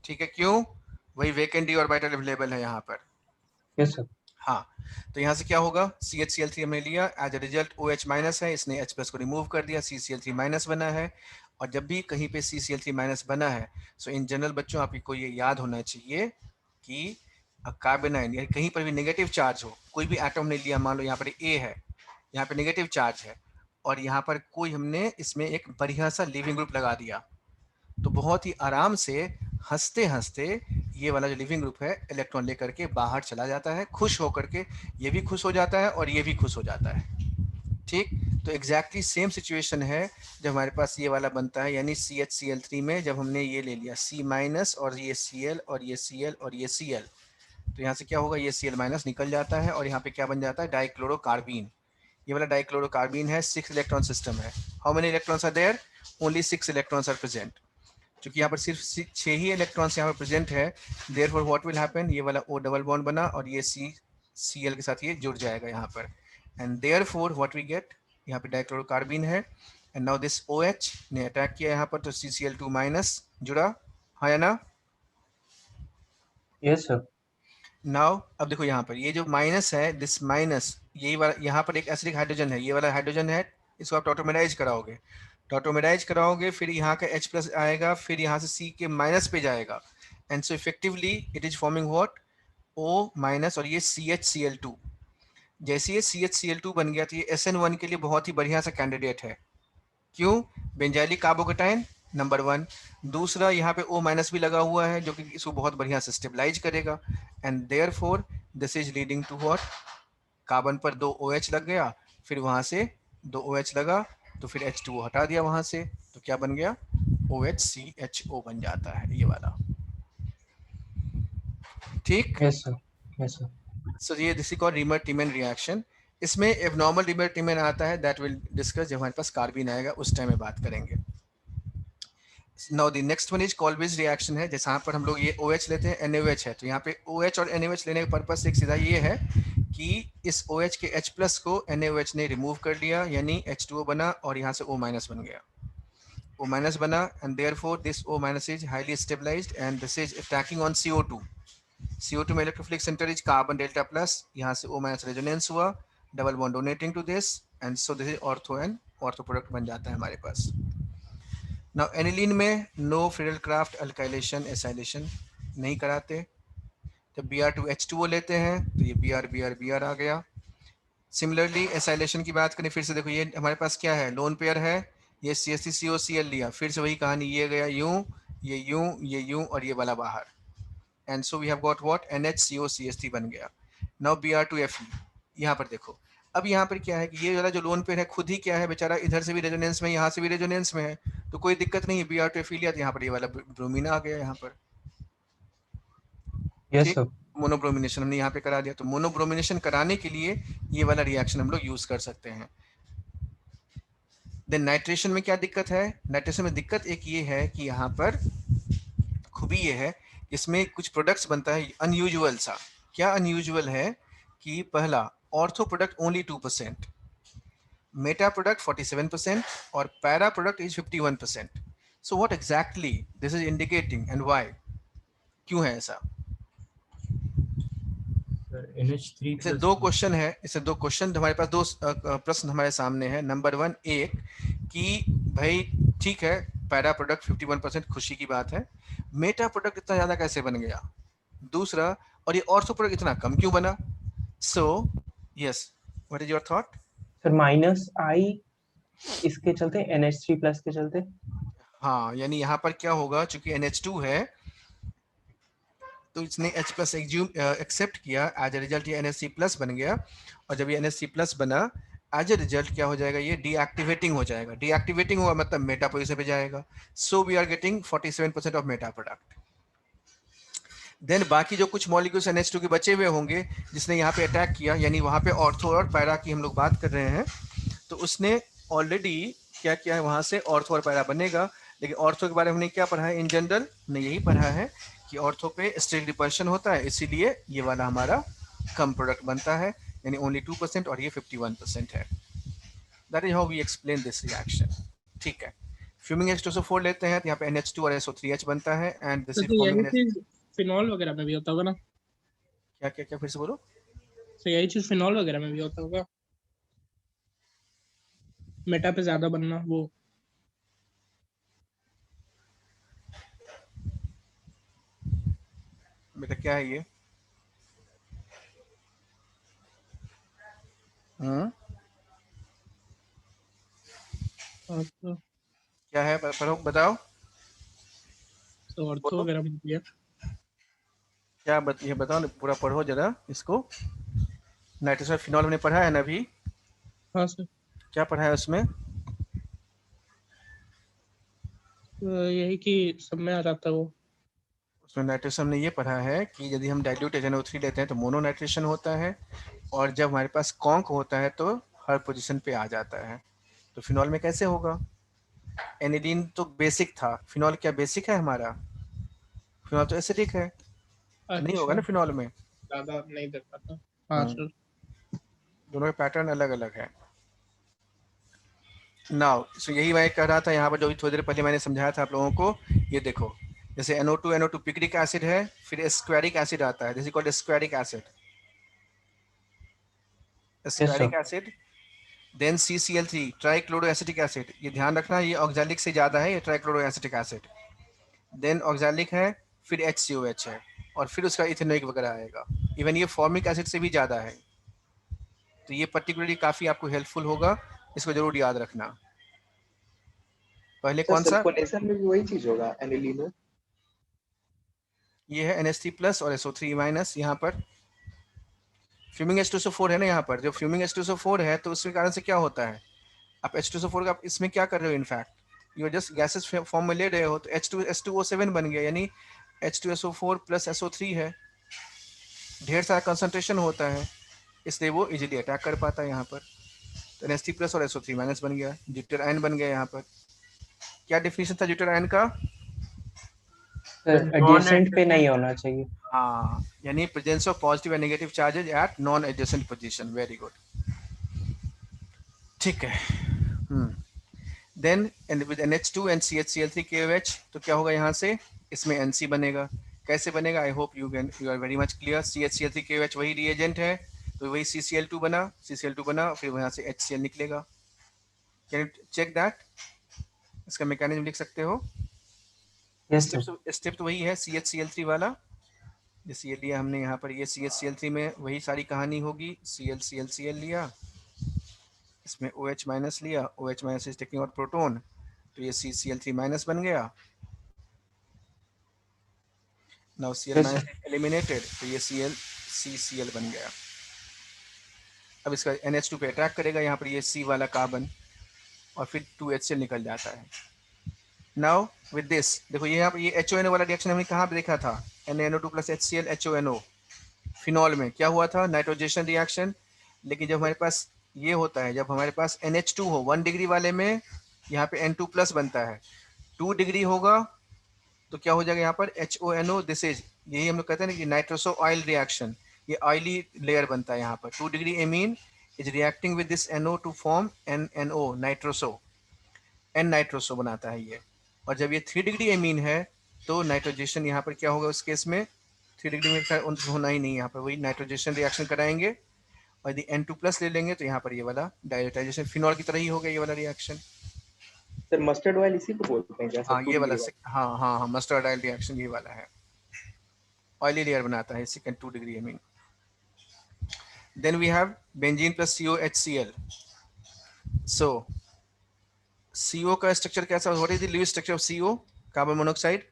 S1: ठीक है, क्यों? वही वेकेंट डी ऑर्बिटल अवेलेबल है यहाँ पर।
S2: Yes sir.
S1: हाँ, तो यहाँ से क्या होगा, CHCl3 हमने लिया, as a result OH minus है, इसने H प्लस को रिमूव कर दिया, CCl3 माइनस बना है। और जब भी कहीं पे CCl3 माइनस बना है, सो इन जनरल बच्चों आपको ये याद होना चाहिए कि कार्बन आयन या कहीं पर भी नेगेटिव चार्ज हो, कोई भी एटम ने लिया, मान लो यहाँ पर A है, यहाँ पे नेगेटिव चार्ज है, और यहाँ पर कोई हमने इसमें एक बढ़िया सा लिविंग ग्रुप लगा दिया, तो बहुत ही आराम से हंसते हंसते ये वाला जो लिविंग ग्रुप है इलेक्ट्रॉन लेकर के बाहर चला जाता है, खुश होकर के, ये भी खुश हो जाता है और ये भी खुश हो जाता है, ठीक। तो एग्जैक्टली सेम सिचुएशन है जब हमारे पास ये वाला बनता है, यानी CHCl3 में जब हमने ये ले लिया C माइनस और ये Cl और ये Cl और ये Cl, तो यहाँ से क्या होगा, ये Cl माइनस निकल जाता है और यहाँ पे क्या बन जाता है, डाइक्लोरोकार्बीन। ये वाला डाइक्लोरोकार्बीन है, 6 इलेक्ट्रॉन सिस्टम है। How many electrons are there? Only 6 electrons are present. क्योंकि यहाँ पर सिर्फ 6 ही इलेक्ट्रॉन्स यहाँ पर प्रेजेंट है, देयरफॉर व्हाट विल हैपन, ये वाला O डबल बॉन्ड बना और ये Cl के साथ ये जुड़ जाएगा यहाँ पर, and therefore what we get, यहाँ पे डाइक्लोरोकार्बीन है, एंड नाउ दिस OH ने अटैक किया यहाँ पर, तो CCl2 माइनस जुड़ा, हाँ या ना?
S2: Yes sir.
S1: नाउ अब देखो यहाँ पर ये जो माइनस है, दिस माइनस, यही वाला यहाँ पर एक एसिडिक हाइड्रोजन है, ये वाला हाइड्रोजन है, इसको आप टॉटोमेराइज कराओगे, फिर यहाँ का H प्लस आएगा, फिर यहाँ से C के माइनस पे जाएगा, and so effectively it is forming what, O minus और ये CHCl2। जैसे ये CHCl2 बन गया तो ये SN1 के लिए बहुत ही बढ़िया सा कैंडिडेट है। क्यों? बेंजाइलिक कार्बोकेटाइन नंबर 1, दूसरा यहाँ पे O माइनस भी लगा हुआ है जो कि इसको बहुत बढ़िया से स्टेबलाइज करेगा, and therefore this is leading to what, carbon पर 2 OH लग गया, फिर वहाँ से 2 OH लगा, तो फिर H2O हटा दिया वहां से, तो क्या बन गया, OHCHO बन जाता है ये वाला। ठीक,
S2: यस सर, यस सर।
S1: सो ये दिस इज कॉल्ड रीमर-टीमन रिएक्शन। इसमें एबनॉर्मल रीमर-टीमन आता है, दैट विल डिस्कस जब हमारे पास कार्बिन आएगा उस टाइम में बात करेंगे। Now the next one is Kolbe's reaction है, जैसे यहाँ पर हम लोग ये OH लेते हैं, NaOH है, तो यहाँ पे OH और NaOH लेने का पर्पस एक सीधा ये है कि इस OH के H प्लस को NaOH ने रिमूव कर लिया, यानी H2O बना और यहाँ से O माइनस बन गया, O माइनस बना, and therefore this O minus is highly stabilised and this is attacking on CO2। CO2 में electrophilic centre is carbon delta plus, यहाँ से O माइनस रेजोनेंस हुआ, double bond donating to this, and so this is ortho and ortho product बन जाता है हमारे पास। Now aniline में no Friedel Crafts alkylation acylation नहीं कराते। जब Br2H2O लेते हैं तो ये Br आ गया। सिमिलरली एसाइलेशन की बात करें, फिर से देखो ये हमारे पास क्या है, लोन पेयर है, ये CH3COCl लिया, फिर से वही कहानी, ये गया यूं, ये यूं और ये वाला बाहर, and so we have got what, NHCOCH3 बन गया। नाउ Br2Fe, यहाँ पर देखो, अब यहाँ पर क्या है कि ये वाला जो लोन पेयर है खुद ही क्या है बेचारा, इधर से भी रेजोनेंस में, यहाँ से भी रेजोनेंस में है, तो कोई दिक्कत नहीं है, Br2Fe लिया तो यहाँ पर ये वाला ब्रोमीन आ गया यहाँ पर।
S2: Yes sir.
S1: मोनोब्रोमिनेशन हमने यहाँ पे करा दिया, तो मोनोब्रोमिनेशन कराने के लिए ये वाला रिएक्शन हम लोग यूज कर सकते हैं। देन नाइट्रेशन में क्या दिक्कत है, नाइट्रेशन में दिक्कत एक ये है कि यहाँ पर खूबी ये है, इसमें कुछ प्रोडक्ट्स बनता है अनयूजुअल सा। क्या अनयूजुअल है कि पहला ortho product only 2%, Meta product 47% और para product is 51%। So what exactly this is indicating and why, क्यों है ऐसा?
S5: NH3
S1: इसे दो क्वेश्चन है, इसे दो क्वेश्चन हमारे पास, दो प्रश्न हमारे सामने है। नंबर 1 एक कि भाई ठीक है पैरा प्रोडक्ट 51% खुशी की बात है, मेटा प्रोडक्ट इतना ज्यादा कैसे बन गया? दूसरा, और ये ऑर्थो प्रोडक्ट इतना कम क्यों बना? So yes, what is your thought?
S2: Sir -I इसके चलते, NH3 प्लस के चलते।
S1: हाँ, यानी यहाँ पर क्या होगा, चूंकि NH2 है तो इसने H प्लस एक्सेप्ट किया, एज ए रिजल्ट ये NHC प्लस बन गया, और जब ये NHC प्लस बना एज ए रिजल्ट क्या हो जाएगा, ये डीएक्टिवेटिंग हो जाएगा। डीएक्टिवेटिंग हुआ मतलब मेटा पोजीशन पे जाएगा, so we are getting 47% of meta product. Then बाकी जो कुछ मॉलिक्यूल्स NH2 के बचे हुए होंगे जिसने यहाँ पे अटैक किया, यानी वहाँ पे ऑर्थो और पैरा की हम लोग बात कर रहे हैं, तो उसने ऑलरेडी क्या किया है, वहाँ से ऑर्थो और पैरा बनेगा। लेकिन ऑर्थो के बारे में हमने क्या पढ़ा है इन जनरल, हमने यही पढ़ा है कि ऑर्थो पे स्टेरिक रिपल्शन होता है, इसीलिए ये वाला हमारा कम प्रोडक्ट बनता है, यानी ओनली 2% और ये 51% है। That is how we explain this reaction. ठीक है, फ्यूमिंग H2SO4 लेते हैं तो यहाँ पे NH2 और SO3H बनता है, एंड दिस इज
S4: यही चीज फिनॉल वगैरह में भी होता होगा ना?
S1: क्या क्या क्या फिर से बोलो।
S4: तो यही चीज फिनॉल वगैरह में भी होता होगा, मेटा पे ज्यादा बनना वो।
S1: बेटा क्या है ये?
S4: तो
S1: क्या है पढ़ो, बताओ
S4: ऑर्थो वगैरह में भी है।
S1: क्या ये बताओ, पूरा पढ़ो जरा इसको। नाइट्रोजन फिनॉल हमने पढ़ा है ना अभी?
S4: हाँ सर।
S1: क्या पढ़ा है उसमें?
S4: यही कि सब में आ जाता है वो।
S1: उसमें नाइट्रेशन हमने ये पढ़ा है कि यदि हम डाइल्यूट HNO3 लेते हैं तो मोनो नाइट्रेशन होता है, और जब हमारे पास कॉन्क होता है तो हर पोजीशन पे आ जाता है। तो फिनॉल में कैसे होगा? एनिलीन तो बेसिक था, फिनॉल क्या बेसिक है हमारा? फिनॉल तो एसिडिक है, तो नहीं होगा ना फिनॉल में।
S4: ज्यादा नहीं देख पाता। हाँ सर।
S1: दोनों के पैटर्न अलग अलग है। नाउ सो यही मैं कह रहा था यहाँ पर, जो भी थोड़ी देर पहले मैंने समझाया था आप लोगों को। ये देखो, जैसे NO2 पिक्रिक एसिड है, फिर एस्क्वेरिक एसिड आता है, जैसे called ascorbic acid, ascorbic acid. Then CCl3 trichloroacetic acid, ये ध्यान रखना ये ऑक्सैलिक से ज्यादा है, ये ट्राइक्लोरोएसिटिक एसिड। देन ऑक्सैलिक है, फिर HCOH है, और फिर उसका इथेनोइक वगैरह आएगा। इवन ये फॉर्मिक एसिड से भी ज्यादा है, तो ये पर्टिकुलरली काफी आपको हेल्पफुल होगा, इसको जरूर याद रखना। पहले कौन सा?
S6: सल्फोनेशन में भी वही चीज होगा एनिलीन में।
S1: ये है NH3 प्लस और SO3 माइनस। यहाँ पर फ्यूमिंग H2SO4 है ना, यहाँ पर जो फ्यूमिंग H2SO4 है तो उसके कारण से क्या होता है, आप H2SO4 का इसमें क्या कर रहे हो, in fact you are just gases form में ले रहे हो, तो H2SO7 बन गया, यानी H2SO4 प्लस SO3 है, ढेर सारा कंसंट्रेशन होता है, इसलिए वो इजीली अटैक कर पाता है यहाँ पर। तो NH3 प्लस और SO3 माइनस बन गया, ड्यूटर आयन बन गया यहाँ पर। क्या डिफिनेशन था ड्यूटर आयन का?
S2: एडजेसेंट पे नहीं होना चाहिए।
S1: हाँ, यानी presence of positive and negative charges at non adjacent position. Very good, ठीक है। Then with NH2 and CH3 KOH, तो क्या होगा यहाँ से, इसमें NC बनेगा। कैसे बनेगा? I hope you are very much clear. CH3 KOH वही रिएजेंट है, तो वही CCl2 बना, फिर यहाँ से HCl निकलेगा। Can you check that? इसका मैकेनिज्म लिख सकते हो? स्टेप तो वही है CHCl3 वाला, जैसे ये लिया हमने यहाँ पर, ये CHCl3 में वही सारी कहानी होगी। ClClCl लिया, इसमें OH माइनस लिया, OH minus is taking out proton, तो ये CCl3 माइनस बन गया। नाउ Cl माइनस एलिमिनेटेड, तो ये ClCCl बन गया। अब इसका NH2 पे अटैक करेगा, यहाँ पर ये C वाला कार्बन, और फिर 2HCl निकल जाता है। नाउ विद दिस देखो, ये यहाँ पर ये HONO वाला रिएक्शन हमने कहाँ पे देखा था? NaNO2 plus HCl HONO, phenol में क्या हुआ था? नाइट्रोजेशन रिएक्शन। लेकिन जब हमारे पास ये होता है, जब हमारे पास NH2 हो 1 डिग्री वाले में, यहाँ पे N2 प्लस बनता है। 2 डिग्री होगा तो क्या हो जाएगा यहाँ पर? HONO, दिस इज, यही हम लोग कहते हैं ना कि नाइट्रोसो ऑयल रिएक्शन, ये ऑयली लेयर बनता है यहाँ पर। 2 degree amine is reacting with this NO to form NNO, nitroso, N nitroso बनाता है ये। और जब ये 3 डिग्री एमीन है तो नाइट्रोजेशन यहाँ पर क्या होगा? उस केस में 3 डिग्री में होना ही नहीं, यहाँ पर वही नाइट्रोजेशन रिएक्शन कराएंगे, और यदि N2 प्लस ले लेंगे तो यहाँ पर ये वाला डायजोटाइजेशन फिनॉल की तरह ही होगा ये वाला रिएक्शन।
S6: सर मस्टर्ड ऑयल इसी को बोलते हैं क्या सर?
S1: हाँ ये वाला, हाँ मस्टर्ड ऑयल रिएक्शन ये वाला है, ऑयली लेयर बनाता है second 2 degree amine. Then we have benzene plus COHCl। So CO का स्ट्रक्चर कैसा? What is the leaving structure of CO, carbon monoxide?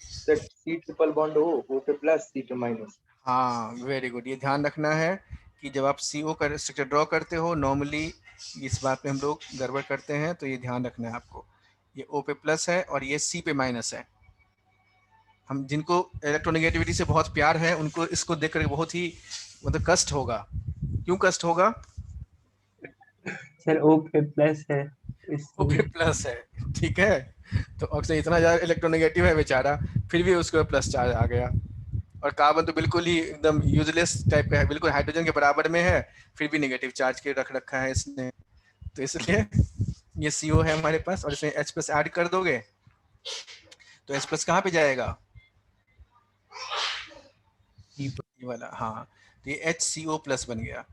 S6: Sir C triple bond O, O पे plus C पे minus.
S1: हाँ very good, ये ध्यान रखना है कि जब आप CO का स्ट्रक्चर ड्रॉ करते हो, नॉर्मली इस बात पे हम लोग गड़बड़ करते हैं, तो ये ध्यान रखना है आपको। ये O पे प्लस है और ये C पे माइनस है। हम जिनको इलेक्ट्रोनेगेटिविटी से बहुत प्यार है, उनको इसको देख कर बहुत ही मतलब कष्ट होगा। क्यों कष्ट होगा?
S2: सर O पे प्लस है,
S1: O पे प्लस है, ठीक है। तो अक्सर इतना ज़्यादा इलेक्ट्रोनेगेटिव है बेचारा, फिर भी उसको प्लस चार्ज आ गया। और कार्बन तो बिल्कुल ही एकदम यूजलेस टाइप का है, बिल्कुल हाइड्रोजन के बराबर में है, फिर भी नेगेटिव चार्ज के रख रखा है इसने। तो इसलिए ये CO है हमारे पास, और इसमें H प्लस ऐड कर दोगे तो H प्लस कहाँ पे जाएगा? ये वाला, हाँ, तो ये HCO प्लस बन गया।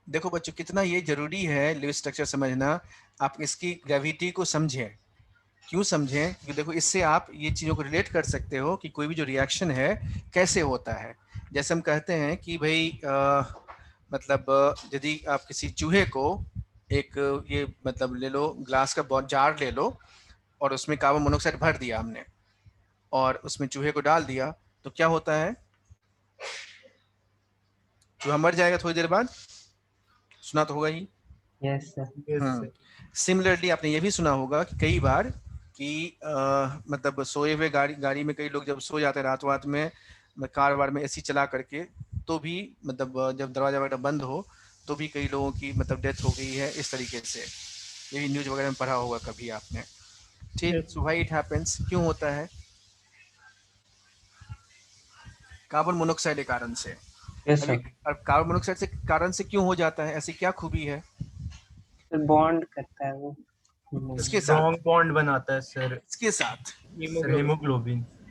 S1: देखो बच्चों कितना ये जरूरी है लिविंग स्ट्रक्चर समझना, आप इसकी ग्रेविटी को समझें। क्यों समझें? क्योंकि देखो इससे आप ये चीज़ों को रिलेट कर सकते हो कि कोई भी जो रिएक्शन है कैसे होता है। जैसे हम कहते हैं कि भाई मतलब यदि आप किसी चूहे को एक ये मतलब ले लो, ग्लास का जार ले लो, और उसमें कार्बन मोनोऑक्साइड भर दिया हमने, और उसमें चूहे को डाल दिया, तो क्या होता है? चूहा मर जाएगा थोड़ी देर बाद, सुना तो होगा ही।
S2: Yes sir.
S1: सिमिलरली आपने ये भी सुना होगा कि कई बार कि मतलब सोए हुए गाड़ी में कई लोग जब सो जाते हैं रात में, कार वार में AC चला करके, तो भी मतलब जब दरवाजा वगैरह बंद हो तो भी कई लोगों की मतलब डेथ हो गई है इस तरीके से। ये भी न्यूज़ वगैरह में पढ़ा होगा कभी आपने, ठीक। सो व्हाई इट हैपेंस, क्यों होता है? कार्बन मोनोऑक्साइड के कारण से।
S2: Yes sir.
S1: और कार्बन मोनोऑक्साइड से कारण से क्यों हो जाता है? ऐसी क्या खूबी है?
S2: बॉन्ड करता है वो,
S1: इसके साथ
S5: स्ट्रॉन्ग बॉन्ड बनाता है सर,
S1: इसके साथ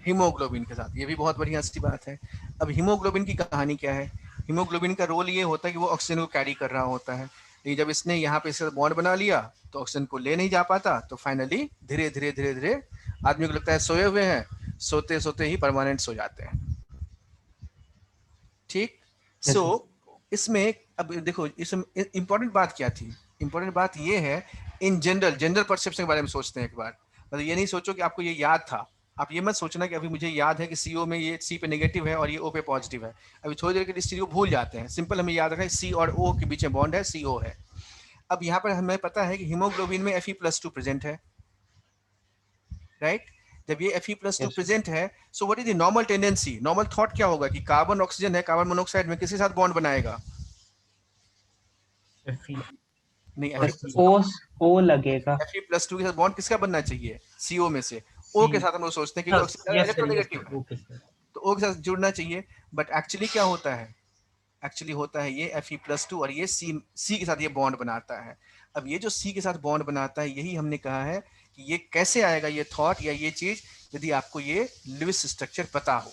S5: हीमोग्लोबिन
S1: के साथ। ये भी बहुत बढ़िया सी बात है। अब हीमोग्लोबिन की कहानी क्या है? हीमोग्लोबिन का रोल ये होता है कि वो ऑक्सीजन को कैरी कर रहा होता है, लेकिन जब इसने यहाँ पे इससे बॉन्ड बना लिया तो ऑक्सीजन को ले नहीं जा पाता, तो फाइनली धीरे धीरे धीरे धीरे आदमी को लगता है सोए हुए हैं, सोते सोते ही परमानेंट सो जाते हैं, ठीक। सो इसमें अब देखो, इसमें इंपॉर्टेंट बात क्या थी? इंपॉर्टेंट बात ये है, इन जनरल परसेप्शन के बारे में सोचते हैं एक बार। मतलब ये नहीं सोचो कि आपको ये याद था, आप ये मत सोचना कि अभी मुझे याद है कि CO में ये C पे नेगेटिव है और ये O पे पॉजिटिव है, अभी थोड़ी देर के लिए इस चीज को भूल जाते हैं। सिंपल हमें याद रखना है C और O के बीच में बॉन्ड है, CO है। अब यहाँ पर हमें पता है कि हीमोग्लोबिन में Fe+2 प्रेजेंट है, राइट? जब ये Fe+2
S2: Yes,
S1: प्रेजेंट है, so what is the normal tendency, normal thought क्या होगा कि कार्बन ऑक्सीजन है, कार्बन मोनोऑक्साइड में किसके साथ बॉन्ड बनाएगा?
S5: Fe
S1: नहीं,
S2: O लगेगा।
S1: Fe+2 के साथ बॉन्ड किसका बनना चाहिए? CO में से। O के साथ हम लोग सोचते हैं क्योंकि ऑक्सीजन इलेक्ट्रोनेगेटिव है,
S5: ओके सर।
S1: तो O के साथ जुड़ना चाहिए। बट एक्चुअली क्या होता है? एक्चुअली होता है ये Fe+2 और ये C के साथ ये बॉन्ड बनाता है। अब ये जो C के साथ बॉन्ड बनाता है, यही हमने कहा है कि ये कैसे आएगा ये थॉट या ये चीज, यदि आपको ये लुईस स्ट्रक्चर पता हो।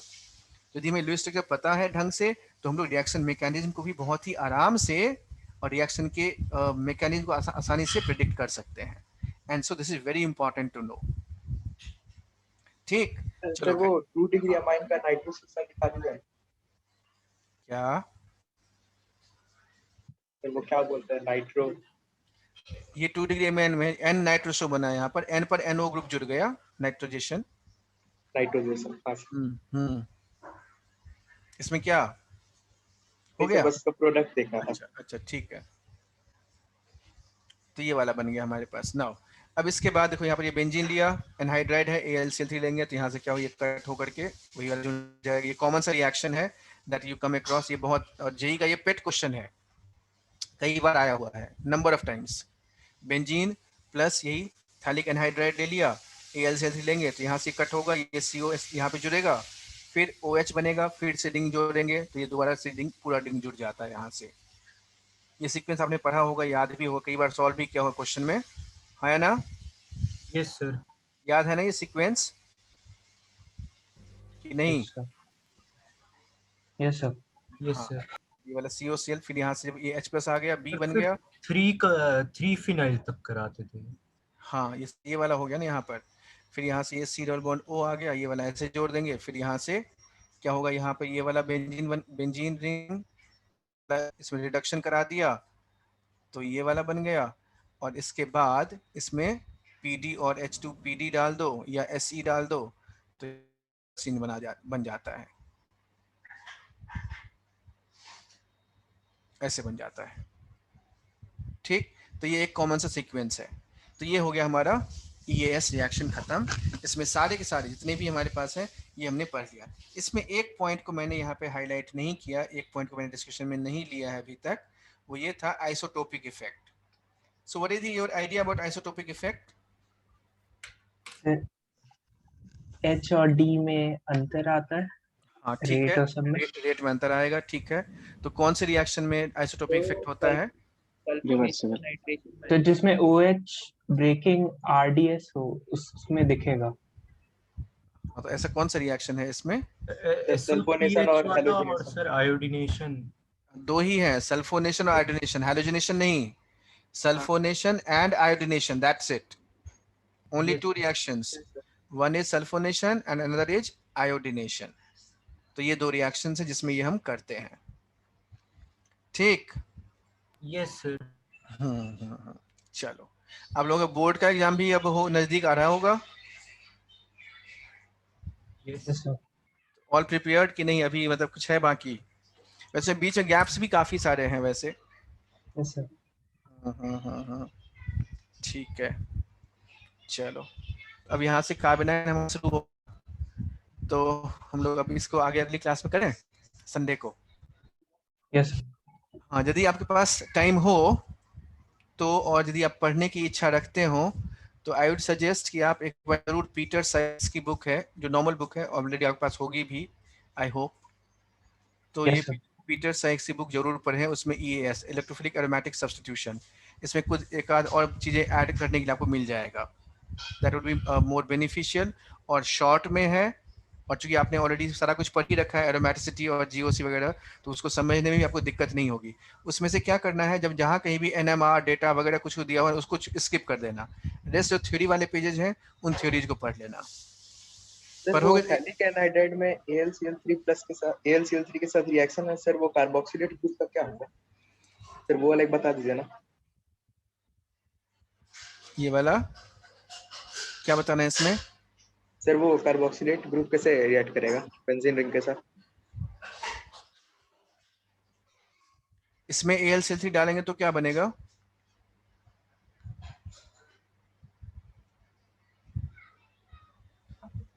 S1: यदि हमें लुईस स्ट्रक्चर पता है ढंग से, तो हम लोग रिएक्शन मैकेनिज्म को भी बहुत ही आराम से और रिएक्शन के मैकेनिज्म को आसानी से प्रिडिक्ट कर सकते हैं। And so this is very important to know. ठीक,
S6: सर
S1: चलो
S6: वो 2 डिग्री अमाइन का नाइट्रोस के साथ दिखा दीजिए।
S1: क्या
S6: सर वो क्या बोलते हैं नाइट्रो?
S1: ये 2 डिग्री में N नाइट्रोसो बना है, यहाँ पर N पर NO ग्रुप जुड़ गया, नाइट्रोजेशन।
S6: नाइट्रोजेशन।
S1: इसमें क्या हो
S6: हो
S1: गया?
S6: बस का प्रोडक्ट देखा था।
S1: अच्छा ठीक है, तो ये वाला बन गया हमारे पास। नाउ अब इसके बाद देखो यहाँ पर ये बेंजीन लिया, एनहाइड्राइड है, AlCl3 लेंगे, तो यहाँ से क्या हो, ये कट होकर के वही वाला जुड़ जाएगा। ये कॉमन सा रिएक्शन है दैट यू कम अक्रॉस, ये बहुत, और जेई का ये पेट क्वेश्चन है, कई बार आया हुआ है, number of times. Benzene plus यही थैलिक एनहाइड्राइड ले लिया, AlCl3 लेंगे, तो यहाँ से कट होगा, ये COS यहाँ पे जुड़ेगा, फिर OH बनेगा, फिर से रिंग जोड़ेंगे, तो ये दोबारा से रिंग, पूरा रिंग जुड़ जाता है यहाँ से। ये सीक्वेंस आपने पढ़ा होगा, याद भी होगा, कई बार सॉल्व भी किया होगा क्वेश्चन में, है ना?
S5: Yes sir.
S1: याद है ना ये सीक्वेंस कि नहीं?
S2: Yes sir.
S5: यस
S1: हाँ,
S5: सर।
S1: ये वाला COCl, फिर यहाँ से जब ये H+ आ गया, B बन गया।
S5: 3 फिनाइल तक कराते थे।
S1: हाँ, ये वाला हो गया ना यहाँ पर, फिर यहाँ से ये C डबल बॉन्ड O आ गया, ये वाला ऐसे जोड़ देंगे, फिर यहाँ से क्या होगा, यहाँ पे ये वाला बेंजीन रिंग, इसमें रिडक्शन करा दिया, तो ये वाला बन गया, और इसके बाद इसमें PD और H2PD डाल दो या SE डाल दो, तो सीन बन जाता है, ऐसे बन जाता है। ठीक, तो ये एक कॉमन सा सीक्वेंस है। तो ये हो गया हमारा EAS रिएक्शन खत्म। इसमें सारे के सारे जितने भी हमारे पास हैं ये हमने पढ़ लिया। इसमें एक पॉइंट को मैंने यहाँ पे हाईलाइट नहीं किया, एक पॉइंट को मैंने डिस्कशन में नहीं लिया है अभी तक, वो ये था isotopic effect. So what is your idea about isotopic effect?
S2: H और D में अंतर आता है।
S1: हाँ ठीक है,
S2: रेट और सब में।
S1: रेट में अंतर आएगा, ठीक है। तो कौन से रिएक्शन में आइसोटोपिक इफेक्ट होता है?
S2: तो जिसमें OH ब्रेकिंग RDS हो उसमें दिखेगा।
S1: हाँ, तो ऐसा कौन सा रिएक्शन है इसमें?
S6: सल्फोनेशन और
S5: और
S6: हैलोजिनेशन।
S5: Sir iodination.
S1: दो ही है, सल्फोनेशन और आयोडीनेशन, हैलोजिनेशन नहीं। Sulphonation and iodination, that's it, only two reactions, one is sulfonation and another is iodination। तो ये दो रिएक्शंस हैं जिसमें ये हम करते हैं, ठीक।
S5: Yes sir.
S1: चलो, आप लोगों का बोर्ड का एग्जाम भी अब हो नजदीक आ रहा होगा।
S5: Yes
S2: sir.
S1: ऑल प्रिपेयर्ड कि नहीं? अभी मतलब कुछ है बाकी? वैसे बीच में गैप्स भी काफी सारे हैं वैसे।
S2: Yes sir.
S1: ठीक है, चलो अब यहाँ से कार्बोनाइन हम शुरू हो, तो हम लोग अभी इसको आगे अगली क्लास में करें संडे को।
S2: यस।
S1: हाँ, यदि आपके पास टाइम हो तो, और यदि आप पढ़ने की इच्छा रखते हो, तो आई वुड सजेस्ट कि आप एक बार जरूर पीटर साइक्स की बुक है, जो नॉर्मल बुक है, ऑलरेडी आपके पास होगी भी आई होप, तो ये पीटर साइक्स की बुक जरूर पढ़ें। उसमें EAS, इलेक्ट्रोफिलिक एरोमेटिक सब्स्टिट्यूशन, इसमें कुछ एक आध और चीज़ें ऐड करने के लिए आपको मिल जाएगा, that would be more beneficial, और शॉर्ट में है, और चूंकि आपने ऑलरेडी सारा कुछ पढ़ ही रखा है, एरोमेटिसिटी और GOC वगैरह, तो उसको समझने में भी आपको दिक्कत नहीं होगी। उसमें से क्या करना है, जब जहाँ कहीं भी NMR डेटा वगैरह कुछ दिया हुआ है उसको स्किप कर देना, रेस्ट जो थ्योरी वाले पेजेस हैं उन थ्योरीज को पढ़ लेना।
S6: सर वो थैलिक एनहाइड्राइड में AlCl3 के साथ रिएक्शन है सर, वो कार्बोक्सिलेट ग्रुप का क्या होगा सर? वो अलग बता दीजिए ना।
S1: ये वाला क्या बताना है इसमें?
S6: सर वो कार्बोक्सिलेट ग्रुप कैसे रिएक्ट करेगा बेंजीन रिंग के साथ?
S1: इसमें AlCl3 डालेंगे तो क्या बनेगा?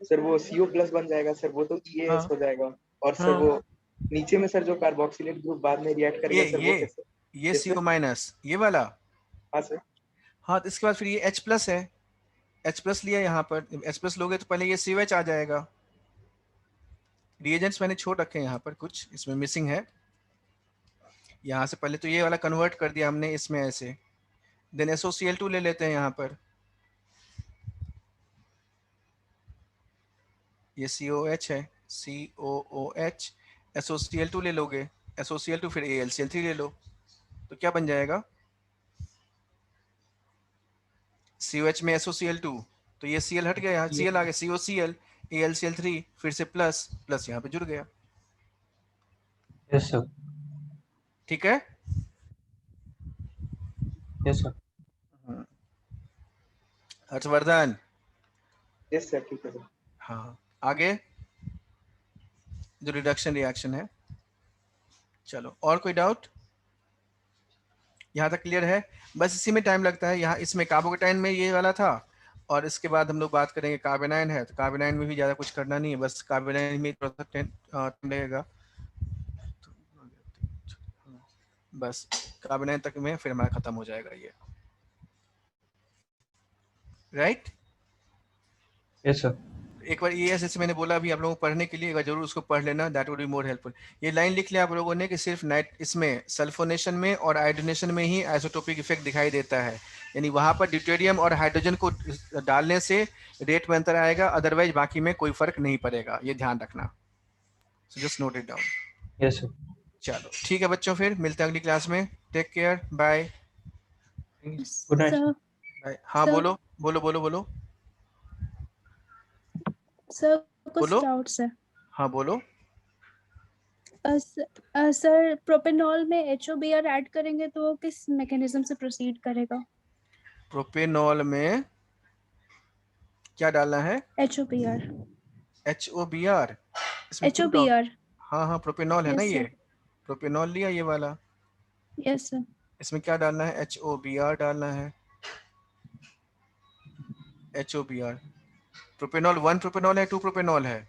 S6: सर वो CO प्लस बन जाएगा सर, वो तो EAS
S1: हाँ
S6: हो जाएगा। और सर
S1: हाँ,
S6: वो नीचे में सर जो कार्बोक्सिलेट ग्रुप बाद में रिएक्ट करेगा सर वो कैसे?
S1: ये
S6: Yes, sir.
S1: CO माइनस ये वाला।
S6: हाँ सर।
S1: हाँ, तो इसके बाद फिर ये H प्लस है, H प्लस लिया यहाँ पर, H प्लस लोगे तो पहले ये COH आ जाएगा। रिएजेंट्स मैंने छोड़ रखे हैं यहाँ पर, कुछ इसमें मिसिंग है। यहाँ से पहले तो ये वाला कन्वर्ट कर दिया हमने इसमें ऐसे, देन SOCl2 ले लेते हैं यहाँ पर, ये COH है, COOH, SOCl2 ले लोगे, SOCl2 फिर AlCl3 ले लो, तो क्या बन जाएगा? COH में SOCl2, तो ये Cl हट गया, यहाँ Cl आ गया, COCl, AlCl3 फिर से प्लस प्लस यहाँ पे जुड़ गया।
S2: Yes sir.
S1: ठीक है,
S2: yes sir.
S1: Harshvardhan.
S6: Yes sir, ठीक है सर।
S1: हाँ, आगे जो रिडक्शन रिएक्शन है। चलो, और कोई डाउट? यहाँ तक क्लियर है? बस इसी में टाइम लगता है। यहाँ इसमें कार्बोकेटाइन में ये वाला था, और इसके बाद हम लोग बात करेंगे कार्बेनाइन है, तो कार्बेनाइन में भी ज़्यादा कुछ करना नहीं है, बस कार्बेनाइन में थोड़ा सा टाइम लगेगा, बस कार्बेनाइन तक में फिर हमारा खत्म हो जाएगा ये। राइट?
S2: Yes sir.
S1: एक बार ये जैसे मैंने बोला अभी आप लोगों को पढ़ने के लिए, एक बार जरूर उसको पढ़ लेना, that would be more helpful. ये लाइन लिख लिया आप लोगों ने कि सिर्फ नाइट इसमें सल्फोनेशन में और आयोडीनेशन में ही आइसोटोपिक इफेक्ट दिखाई देता है, यानी वहां पर ड्यूटेरियम और हाइड्रोजन को डालने से रेट में अंतर आएगा, अदरवाइज बाकी में कोई फर्क नहीं पड़ेगा, ये ध्यान रखना। So just note it down.
S2: Yes sir.
S1: चलो ठीक है बच्चों, फिर मिलते हैं अगली क्लास में। Take care, bye.
S2: Good night.
S1: Bye. हाँ
S9: सर।
S1: बोलो बोलो बोलो बोलो
S9: सर कुछ
S1: बोलो।
S9: डाउट्स है।
S1: हाँ बोलो।
S9: सर प्रोपेनॉल में HOBr ऐड करेंगे तो वो किस मैकेनिज्म से प्रोसीड करेगा?
S1: प्रोपेनॉल में क्या डालना है?
S9: HOBr।
S1: HOBr। इसमें क्यों
S9: HOBr।
S1: हाँ हाँ, प्रोपेनॉल है ना,
S9: Yes,
S1: ये
S9: sir.
S1: प्रोपेनॉल लिया ये वाला।
S9: Yes sir.
S1: इसमें क्या डालना है? HOBr डालना है, HOBr। प्रोपेनॉल 1 प्रोपेनॉल है, 2 प्रोपेनॉल है?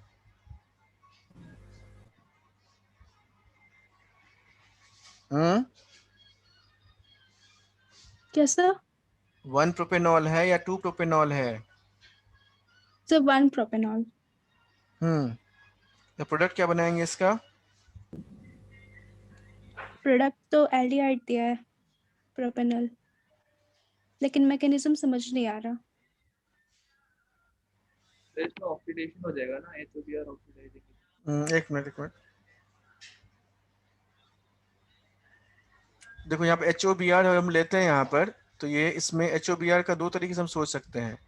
S9: क्या सर?
S1: 1 प्रोपेनॉल है या 2 प्रोपेनॉल है?
S9: Sir 1 propanol.
S1: तो प्रोडक्ट क्या बनाएंगे इसका?
S9: प्रोडक्ट तो एल्डिहाइड दिया है प्रोपेनॉल, लेकिन मैकेनिज्म समझ नहीं आ रहा।
S7: तो इसमें ऑक्सीडेशन हो जाएगा ना, HOBr ऑक्सीडाइजेशन।
S1: एक मिनट देखो, यहाँ पे HOBr हम लेते हैं यहाँ पर, तो ये इसमें HOBr का 2 तरीके से हम सोच सकते हैं।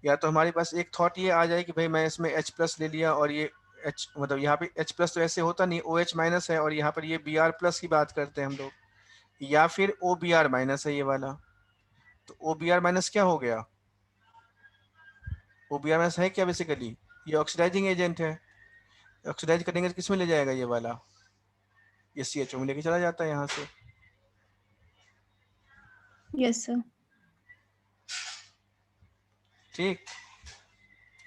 S1: या तो हमारे पास एक थॉट ये आ जाए कि भाई मैं इसमें H प्लस ले लिया, और ये H मतलब यहाँ पे H प्लस तो ऐसे होता नहीं, OH माइनस है, और यहाँ पर ये Br प्लस की बात करते हैं हम लोग, या फिर OBr माइनस है ये वाला। तो OBr माइनस क्या हो गया? OBr माइनस है क्या बेसिकली? ये ऑक्सीडाइजिंग एजेंट है, ऑक्सीडाइज करेंगे तो किस में ले जाएगा ये वाला? ये CHO में लेके चला जाता है यहाँ से।
S9: Yes sir.
S1: ठीक,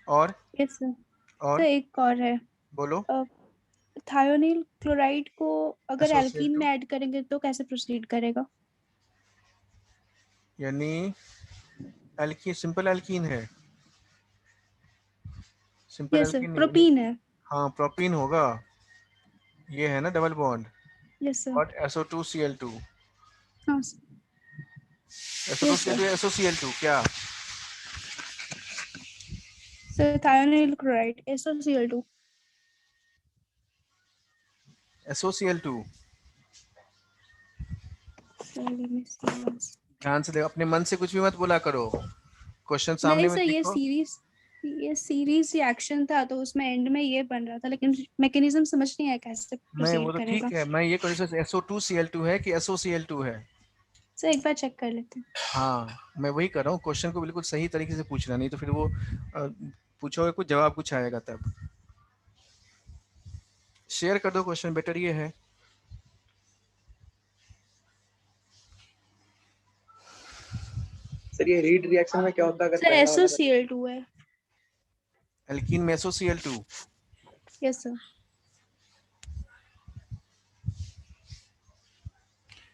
S1: और
S9: यस सर।
S1: और
S9: सर एक और है,
S1: बोलो।
S9: थायोनिल क्लोराइड को अगर
S1: Associate
S9: एल्कीन
S1: to?
S9: में ऐड करेंगे तो कैसे प्रोसीड करेगा?
S1: यानी एल्कीन, सिंपल एल्कीन है, सिंपल
S9: यस सर।
S1: एल्कीन नहीं,
S9: प्रोपीन है।
S1: हाँ प्रोपीन होगा, ये है ना डबल बॉन्ड,
S9: यस सर।
S1: और SO2Cl2,
S9: हाँ सर।
S1: SO2Cl2 SOCl2 क्या?
S9: Sir thionyl chloride SOCl2।
S1: SOCl2।
S9: Sir
S1: ध्यान से देखो, अपने मन से कुछ भी मत बोला करो, क्वेश्चन सामने
S9: नहीं
S1: में
S9: सर,
S1: देखो।
S9: ये सीरीज रिएक्शन था तो उसमें एंड में ये बन रहा था, लेकिन मैकेनिज्म समझ नहीं आया कैसे
S1: नहीं वो
S9: प्रोसीड
S1: तो
S9: करेगा।
S1: ठीक है, मैं ये क्वेश्चन SO2Cl2 है कि SOCl2 है?
S9: सर एक बार चेक कर लेते हैं।
S1: हाँ मैं वही कर रहा हूँ, क्वेश्चन को बिल्कुल सही तरीके से पूछना, नहीं तो फिर वो पूछोगे कुछ जवाब कुछ आएगा तब। शेयर कर दो क्वेश्चन, बेटर ये है।
S6: सर ये रीड रिएक्शन में क्या होता है अगर
S9: सर
S6: पहला वाला
S9: SOCl2 है।
S1: एल्कीन में SOCl2।
S9: Yes sir.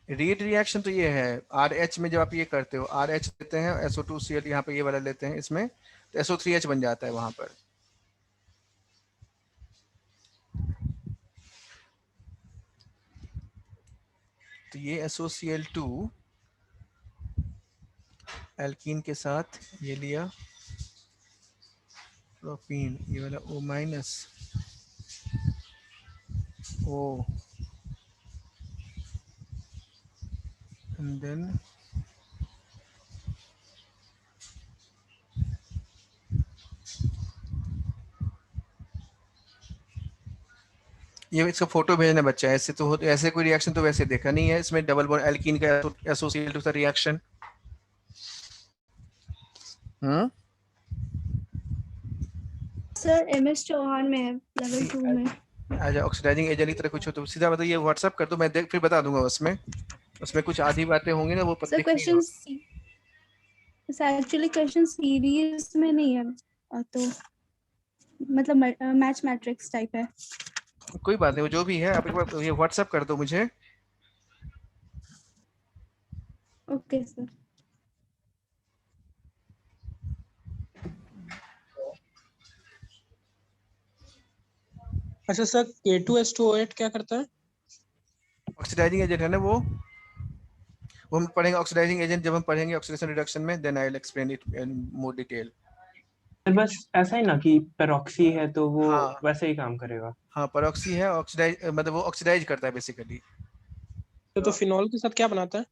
S1: Read reaction तो ये है RH में जब आप ये करते हो RH लेते हैं SO2Cl यहाँ पे ये वाला लेते हैं इसमें तो SO3H बन जाता है वहां पर। तो ये SOCl2 एल्कीन के साथ ये लिया प्रोपीन, ये वाला O minus O and then ये इसका फोटो भेजना बच्चा। ऐसे तो हो, ऐसे कोई रिएक्शन तो वैसे देखा नहीं है इसमें डबल बॉन्ड एल्कीन का SOCl2 का रिएक्शन।
S9: सर MS चौहान में है लेवल 2 में।
S1: अच्छा ऑक्सीडाइजिंग एजेंट की तरह कुछ हो तो सीधा बताइए, व्हाट्सएप कर दो, मैं देख फिर बता दूंगा। उसमें कुछ आधी बातें होंगी ना वो
S9: sir question actually question series में नहीं है तो मतलब मैच मैट्रिक्स टाइप है।
S1: कोई बात नहीं, वो जो भी है आप एक बार ये व्हाट्सएप कर दो मुझे।
S9: Okay sir.
S4: अच्छा सर K2H2O8 क्या करता है?
S1: ऑक्सीडाइजिंग एजेंट है ना वो हम पढ़ेंगे। ऑक्सीडाइजिंग एजेंट जब हम पढ़ेंगे ऑक्सीडेशन रिडक्शन में, then I will explain it in more detail.
S2: बस ऐसा ही ना कि पेरोक्सी है तो वो
S1: हाँ
S2: वैसे ही काम करेगा।
S1: हाँ पेरोक्सी है, ऑक्सीडाइज मतलब वो ऑक्सीडाइज करता है बेसिकली।
S4: तो फिनॉल के साथ क्या बनाता है?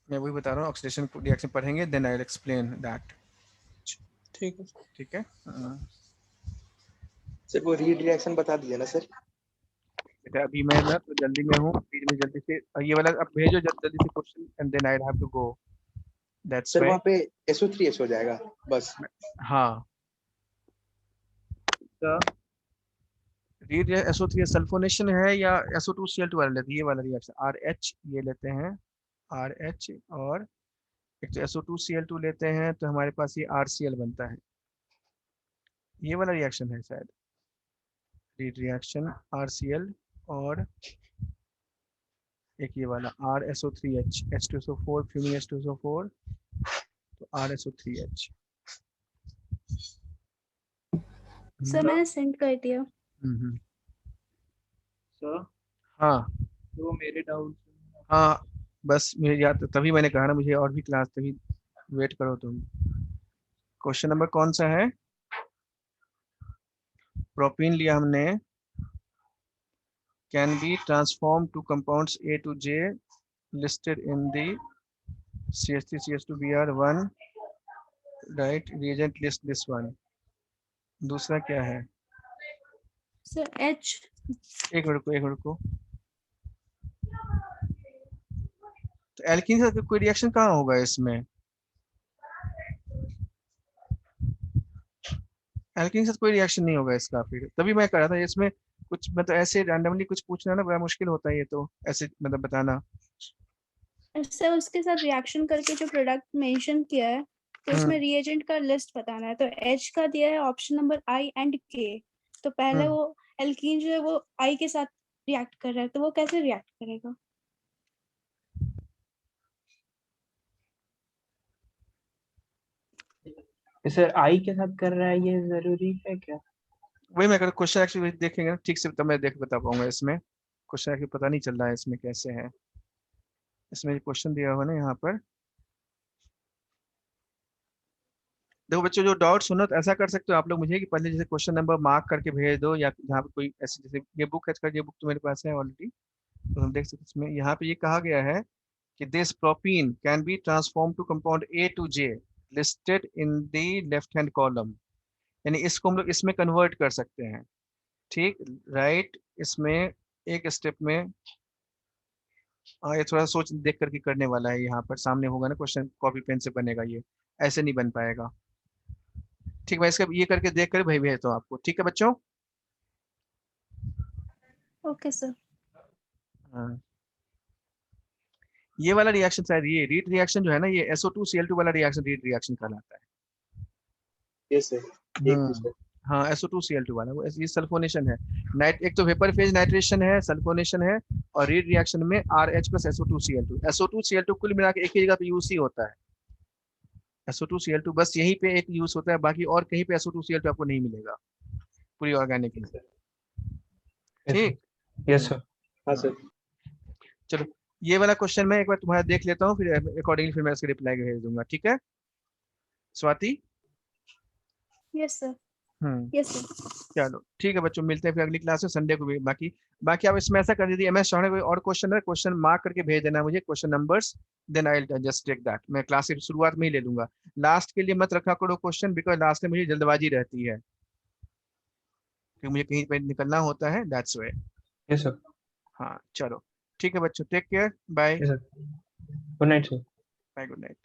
S1: मैं वही बता रहा हूँ, ऑक्सीडेशन रिएक्शन पढ़ेंगे then I will explain that.
S4: ठीक है।
S1: ठीक है
S6: सर वो रीड रिएक्शन बता दीजिए ना सर।
S1: बेटा अभी मैं ना तो जल्दी में हूँ, प्लीज में जल्दी से ये वाला अब भेजो जल्दी से question and then I have to go. That's
S6: sir
S1: why
S6: वहाँ पे SO3H हो जाएगा बस।
S1: हाँ तो रीड SO3 सल्फोनेशन है या SO2Cl2 वाला लेते हैं, ये वाला रिएक्शन RH ये लेते हैं RH और एक तो SO2Cl2 लेते हैं तो हमारे पास ये RCl बनता है। ये वाला रिएक्शन है शायद रीड रिएक्शन RCl और एक ये वाला RSO3H H2SO4 फ्यूमिंग H2SO4 तो RSO3H।
S9: सर मैंने सेंड कर दिया।
S5: सर
S1: हाँ
S5: तो मेरे डाउट
S1: हाँ बस मुझे याद, तभी मैंने कहा ना मुझे और भी क्लास, तभी वेट करो तुम। क्वेश्चन नंबर कौन सा है? प्रोपीन लिया हमने, can be transform two compounds A to J listed in the CH3 CH2 Br1 right, reagent list this one. दूसरा क्या है?
S9: Sir H।
S1: एक मिनट को तो एल्कीन से कोई रिएक्शन कहाँ होगा इसमें? एल्कीन से कोई रिएक्शन नहीं होगा इसका, फिर तभी मैं कह रहा था इसमें कुछ मतलब ऐसे रैंडमली कुछ पूछना ना बड़ा मुश्किल होता है, ये तो ऐसे मतलब बताना।
S9: सर उसके साथ रिएक्शन करके जो प्रोडक्ट मेंशन किया है तो उसमें रिएजेंट का लिस्ट बताना है। तो H का दिया है option number I and K। तो पहले वो एल्कीन जो है वो I के साथ रिएक्ट कर रहा है तो वो कैसे रिएक्ट करेगा?
S2: सर आई के साथ कर रहा है, ये जरूरी है क्या?
S1: वही मैं क्वेश्चन एक्चुअली देखेंगे ना ठीक से तब मैं देख बता पाऊंगा। इसमें क्वेश्चन एक्चुअली पता नहीं चल रहा है इसमें कैसे है। इसमें क्वेश्चन दिया हुआ ना यहाँ पर, देखो बच्चों जो डाउट्स हो ना तो ऐसा कर सकते हो आप लोग मुझे कि पहले जैसे क्वेश्चन नंबर मार्क करके भेज दो, या जहाँ पे कोई ऐसे जैसे ये बुक है, ये बुक तो मेरे पास है ऑलरेडी, तो हम देख सकते हैं। इसमें यहाँ पे ये कहा गया है कि this propene can be transform to compound A to J listed in the left hand column, यानी इसको हम लोग इसमें कन्वर्ट कर सकते हैं। ठीक राइट, इसमें एक स्टेप में ये थोड़ा सोच देख करके करने वाला है। यहाँ पर सामने होगा ना क्वेश्चन, कॉपी पेन से बनेगा, ये ऐसे नहीं बन पाएगा। ठीक है, मैं इसका ये करके देख कर भाई भेजता हूँ आपको। ठीक है बच्चों।
S9: Okay sir.
S1: हाँ। ये वाला रिएक्शन शायद ये रीड रिएक्शन जो है ना, ये SO2Cl2 वाला रिएक्शन रीड रिएक्शन कहलाता है।
S6: यस सर, एक दूसरे।
S1: हाँ SO2Cl2 वाला वो ये सल्फोनेशन है। एक तो वेपर फेज नाइट्रेशन है, सल्फोनेशन है, और रीड रिएक्शन में RH + SO2Cl2। SO2Cl2 कुल मिला के एक ही जगह पे यूज ही होता है। SO2Cl2 बस यहीं पे एक यूज होता है, बाकी और कहीं पे SO2Cl2 आपको नहीं मिलेगा पूरी ऑर्गेनिक में। ठीक।
S2: Yes sir.
S6: हाँ सर।
S1: चलो ये वाला क्वेश्चन मैं एक बार तुम्हारा देख लेता हूँ, फिर अकॉर्डिंगली फिर मैं इसके रिप्लाई भेज दूंगा। ठीक है Swati.
S9: Yes sir.
S1: Hmm
S9: yes sir.
S1: चलो ठीक है बच्चों, मिलते हैं फिर अगली क्लास में संडे को भी। बाकी आप इसमें ऐसा कर दीजिए, MS चौहान कोई और क्वेश्चन है, क्वेश्चन मार्क करके भेज देना मुझे, question numbers, then I will just take that. मैं क्लास की शुरुआत में ही ले लूंगा, लास्ट के लिए मत रखा करो क्वेश्चन, बिकॉज लास्ट में मुझे जल्दबाजी रहती है क्योंकि मुझे कहीं पे निकलना होता है, दैट्स व्हाई।
S2: Yes sir.
S1: हाँ चलो ठीक है बच्चों, take care, bye.
S2: Yes sir. Good night sir.
S1: Bye, good night.